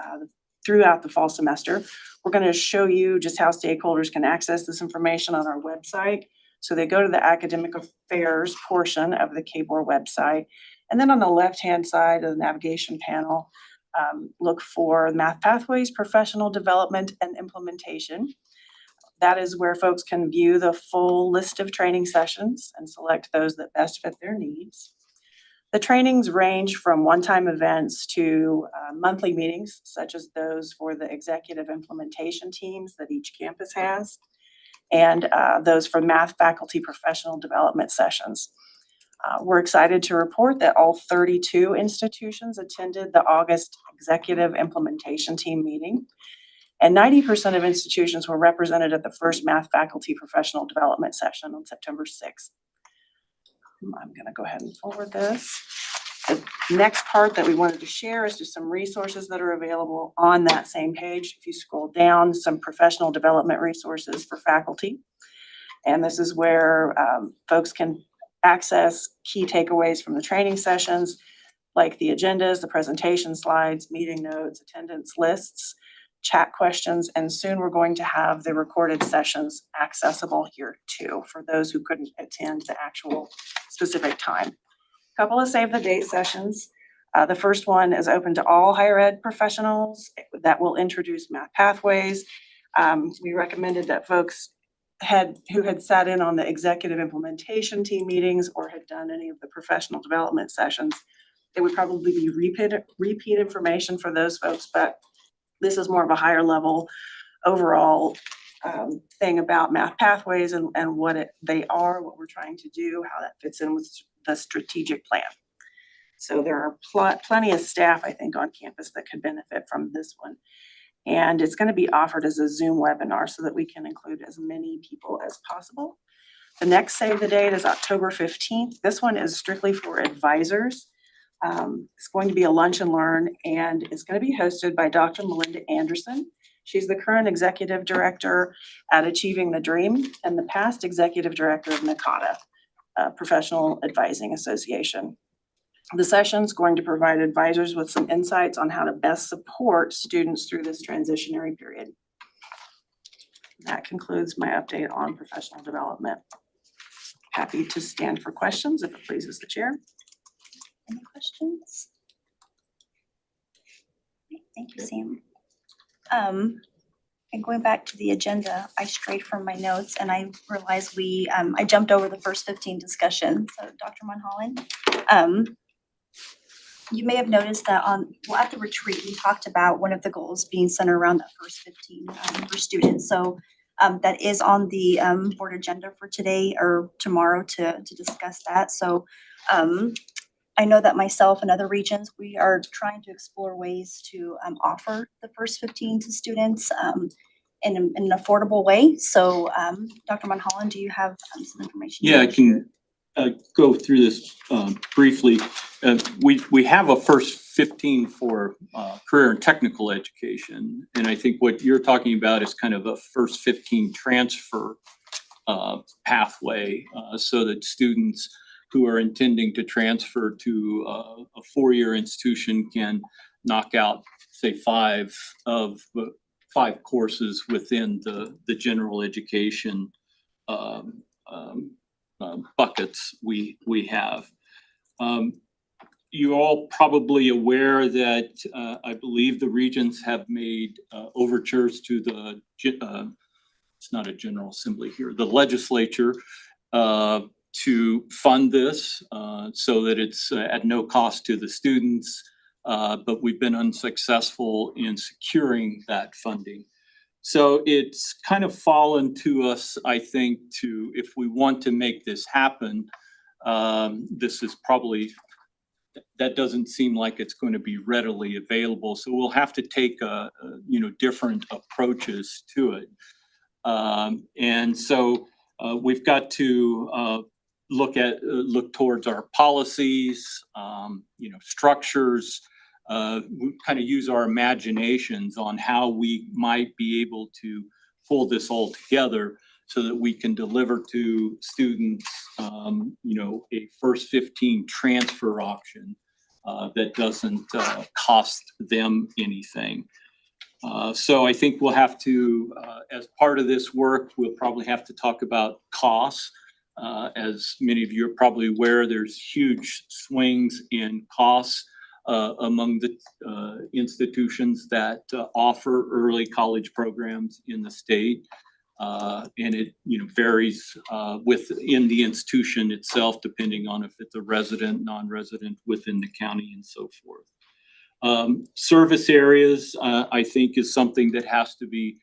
throughout the fall semester. We're going to show you just how stakeholders can access this information on our website. So they go to the academic affairs portion of the K-Board website. And then on the left-hand side of the navigation panel, look for Math Pathways professional development and implementation. That is where folks can view the full list of training sessions and select those that best fit their needs. The trainings range from one-time events to monthly meetings, such as those for the executive implementation teams that each campus has, and those for math faculty professional development sessions. We're excited to report that all 32 institutions attended the August executive implementation team meeting. And 90% of institutions were represented at the first math faculty professional development session on September 6th. I'm gonna go ahead and forward this. Next part that we wanted to share is just some resources that are available on that same page. If you scroll down, some professional development resources for faculty. And this is where folks can access key takeaways from the training sessions, like the agendas, the presentation slides, meeting notes, attendance lists, chat questions, and soon we're going to have the recorded sessions accessible here too for those who couldn't attend the actual specific time. Couple of save the date sessions. The first one is open to all higher ed professionals that will introduce math pathways. We recommended that folks who had sat in on the executive implementation team meetings or had done any of the professional development sessions, it would probably be repeat information for those folks, but this is more of a higher level overall thing about math pathways and what they are, what we're trying to do, how that fits in with the strategic plan. So there are plenty of staff, I think, on campus that could benefit from this one. And it's going to be offered as a Zoom webinar so that we can include as many people as possible. The next save the date is October 15th. This one is strictly for advisors. It's going to be a lunch and learn, and it's going to be hosted by Dr. Melinda Anderson. She's the current executive director at Achieving the Dream and the past executive director of NACADA, Professional Advising Association. The session is going to provide advisors with some insights on how to best support students through this transitionary period. That concludes my update on professional development. Happy to stand for questions if it pleases the chair. Any questions? Thank you, Sam. And going back to the agenda, I strayed from my notes and I realized I jumped over the first 15 discussion. So Dr. Monholland, you may have noticed that at the retreat, we talked about one of the goals being centered around that first 15 for students. So that is on the board agenda for today or tomorrow to discuss that. So I know that myself and other regions, we are trying to explore ways to offer the first 15 to students in an affordable way. So Dr. Monholland, do you have some information? Yeah, I can go through this briefly. We have a first 15 for career and technical education. And I think what you're talking about is kind of a first 15 transfer pathway so that students who are intending to transfer to a four-year institution can knock out, say, five courses within the general education buckets we have. You're all probably aware that I believe the regions have made overtures to the, it's not a general assembly here, the legislature to fund this so that it's at no cost to the students, but we've been unsuccessful in securing that funding. So it's kind of fallen to us, I think, if we want to make this happen, this is probably, that doesn't seem like it's going to be readily available. So we'll have to take different approaches to it. And so we've got to look towards our policies, structures, we kind of use our imaginations on how we might be able to pull this all together so that we can deliver to students, a first 15 transfer option that doesn't cost them anything. So I think we'll have to, as part of this work, we'll probably have to talk about costs. As many of you are probably aware, there's huge swings in costs among the institutions that offer early college programs in the state. And it varies within the institution itself, depending on if it's a resident, non-resident within the county and so forth. Service areas, I think, is something that has to be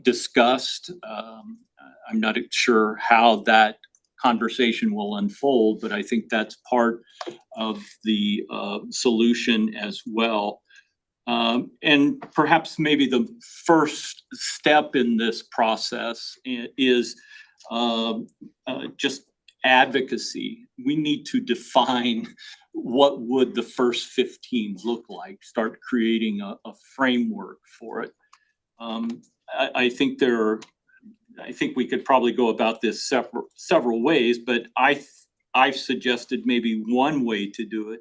discussed. I'm not sure how that conversation will unfold, but I think that's part of the solution as well. And perhaps maybe the first step in this process is just advocacy. We need to define what would the first 15 look like? Start creating a framework for it. I think I think we could probably go about this several ways, but I've suggested maybe one way to do it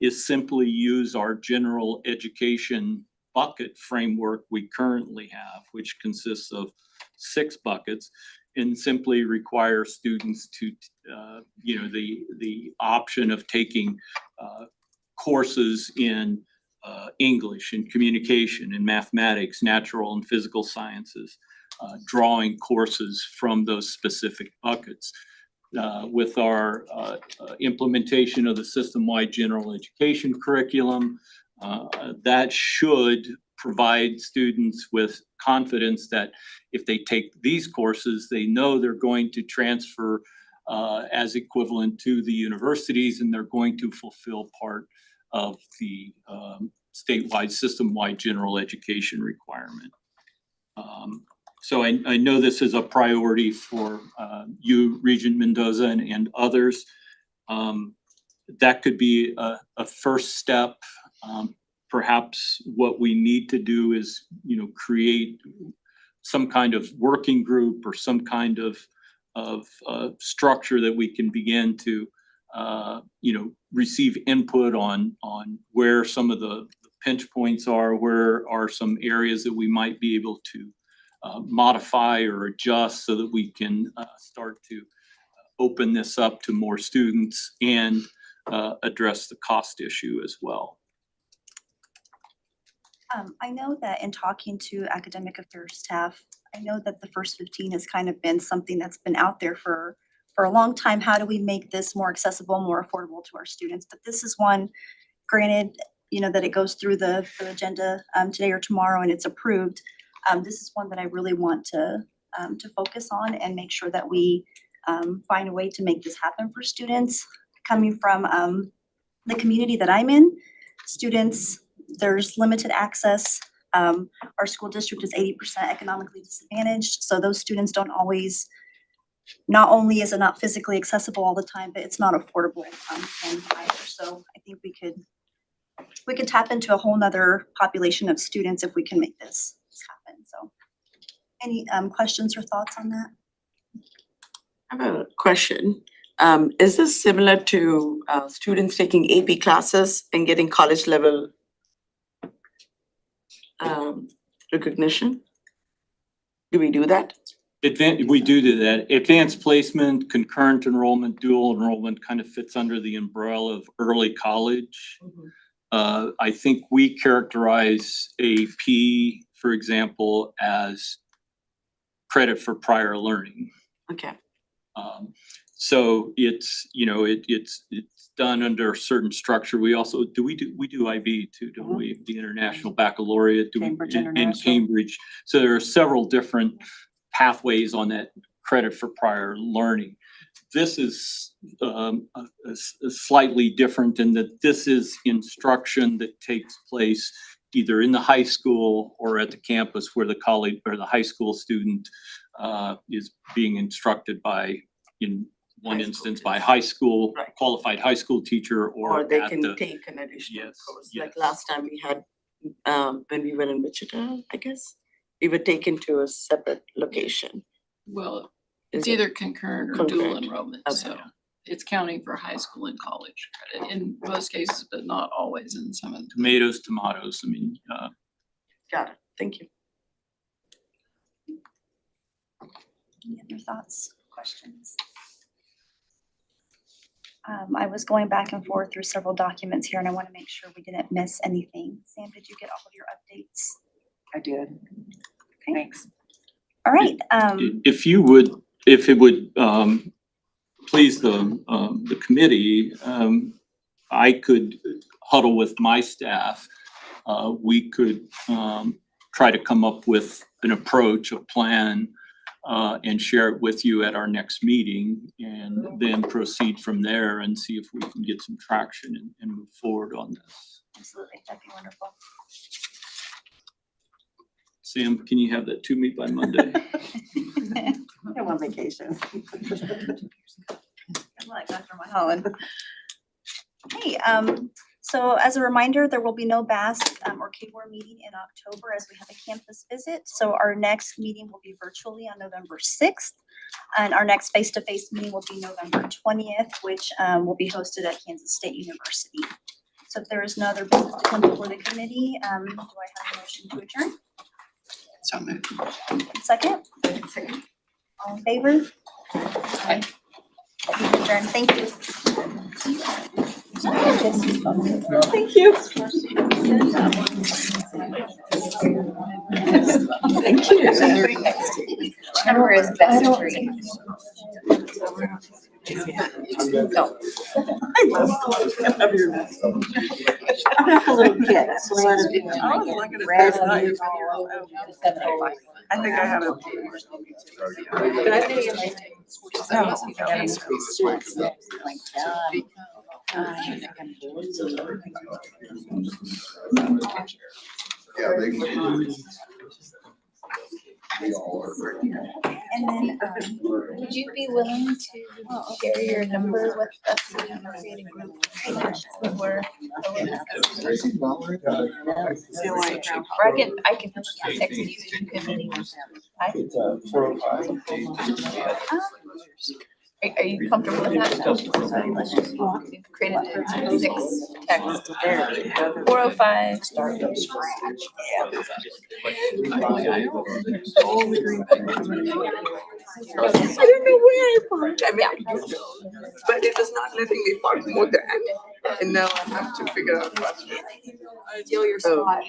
is simply use our general education bucket framework we currently have, which consists of 6 buckets, and simply require students to, the option of taking courses in English and communication and mathematics, natural and physical sciences, drawing courses from those specific buckets. With our implementation of the system-wide general education curriculum, that should provide students with confidence that if they take these courses, they know they're going to transfer as equivalent to the universities, and they're going to fulfill part of the statewide system-wide general education requirement. So I know this is a priority for you, Regent Mendoza, and others. That could be a first step. Perhaps what we need to do is, create some kind of working group or some kind of structure that we can begin to, receive input on where some of the pinch points are, where are some areas that we might be able to modify or adjust so that we can start to open this up to more students and address the cost issue as well. I know that in talking to academic affairs staff, I know that the first 15 has kind of been something that's been out there for a long time. How do we make this more accessible, more affordable to our students? But this is one, granted, that it goes through the agenda today or tomorrow and it's approved. This is one that I really want to focus on and make sure that we find a way to make this happen for students. Coming from the community that I'm in, students, there's limited access. Our school district is 80% economically disadvantaged, so those students don't always, not only is it not physically accessible all the time, but it's not affordable and either. So I think we could tap into a whole nother population of students if we can make this happen. So any questions or thoughts on that? I have a question. Is this similar to students taking AP classes and getting college level recognition? Do we do that? We do that. Advanced placement, concurrent enrollment, dual enrollment kind of fits under the umbrella of early college. I think we characterize AP, for example, as credit for prior learning. Okay. So it's, it's done under a certain structure. We also, we do IB too, don't we? The International Baccalaureate. Cambridge in International. Cambridge. So there are several different pathways on that credit for prior learning. This is slightly different in that this is instruction that takes place either in the high school or at the campus where the college or the high school student is being instructed by, in one instance, by high school, qualified high school teacher, Or they at can the- take an additional Yes, course. yes. Like last time we had, when we were in Wichita, I guess, we were taken to a separate location. Well, Is it's it either concurrent or dual concurrent? enrollment, Okay. so it's counting for high school and college credit in most cases, but not always in some of them. Tomatoes. I mean, Got it. Thank you. Any other thoughts, questions? I was going back and forth through several documents here and I want to make sure we didn't miss anything. Sam, did you get all of your updates? I did. Okay. Thanks. All right. if it would please the committee, I could huddle with my staff. We could try to come up with an approach, a plan, and share it with you at our next meeting, and then proceed from there and see if we can get some traction and move forward on this. Absolutely, that'd be wonderful. Sam, can you have that to me by Monday? I'm on vacation. I'm like Dr. Mulholland. Okay, so as a reminder, there will be no BASC or KBOR meeting in October as we have a campus visit. So our next meeting will be virtually on November 6th. And our next face-to-face meeting will be November 20th, which will be hosted at Kansas State University. So if there is no other business to come before the committee, do I have a motion to adjourn? So moved. Second? Second. All in favor? Aye. Adjourn. Thank you. Thank you. Thank you. Number is best of breed. No. I love your mess. I'm like a little kid, so let it be. I was looking at this, and I was I think I have a. Yeah, they can. We all are. And then, Would you be willing to share your number with us so we can create a group when we're or I can text you, you can. It's 405. Are you comfortable with that? Let's just create a 6 text. 405. Start from scratch. I don't know where I parked. I mean, I do know, but it is not letting me park more than. And now I have to figure out what to Steal your spot.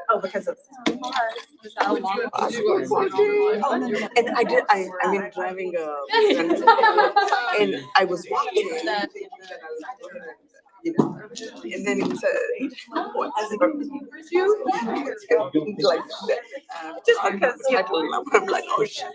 Oh, because it's. And I mean, driving and I was watching. And then it said, what's you? Like, just because I don't remember, I'm like, oh shit.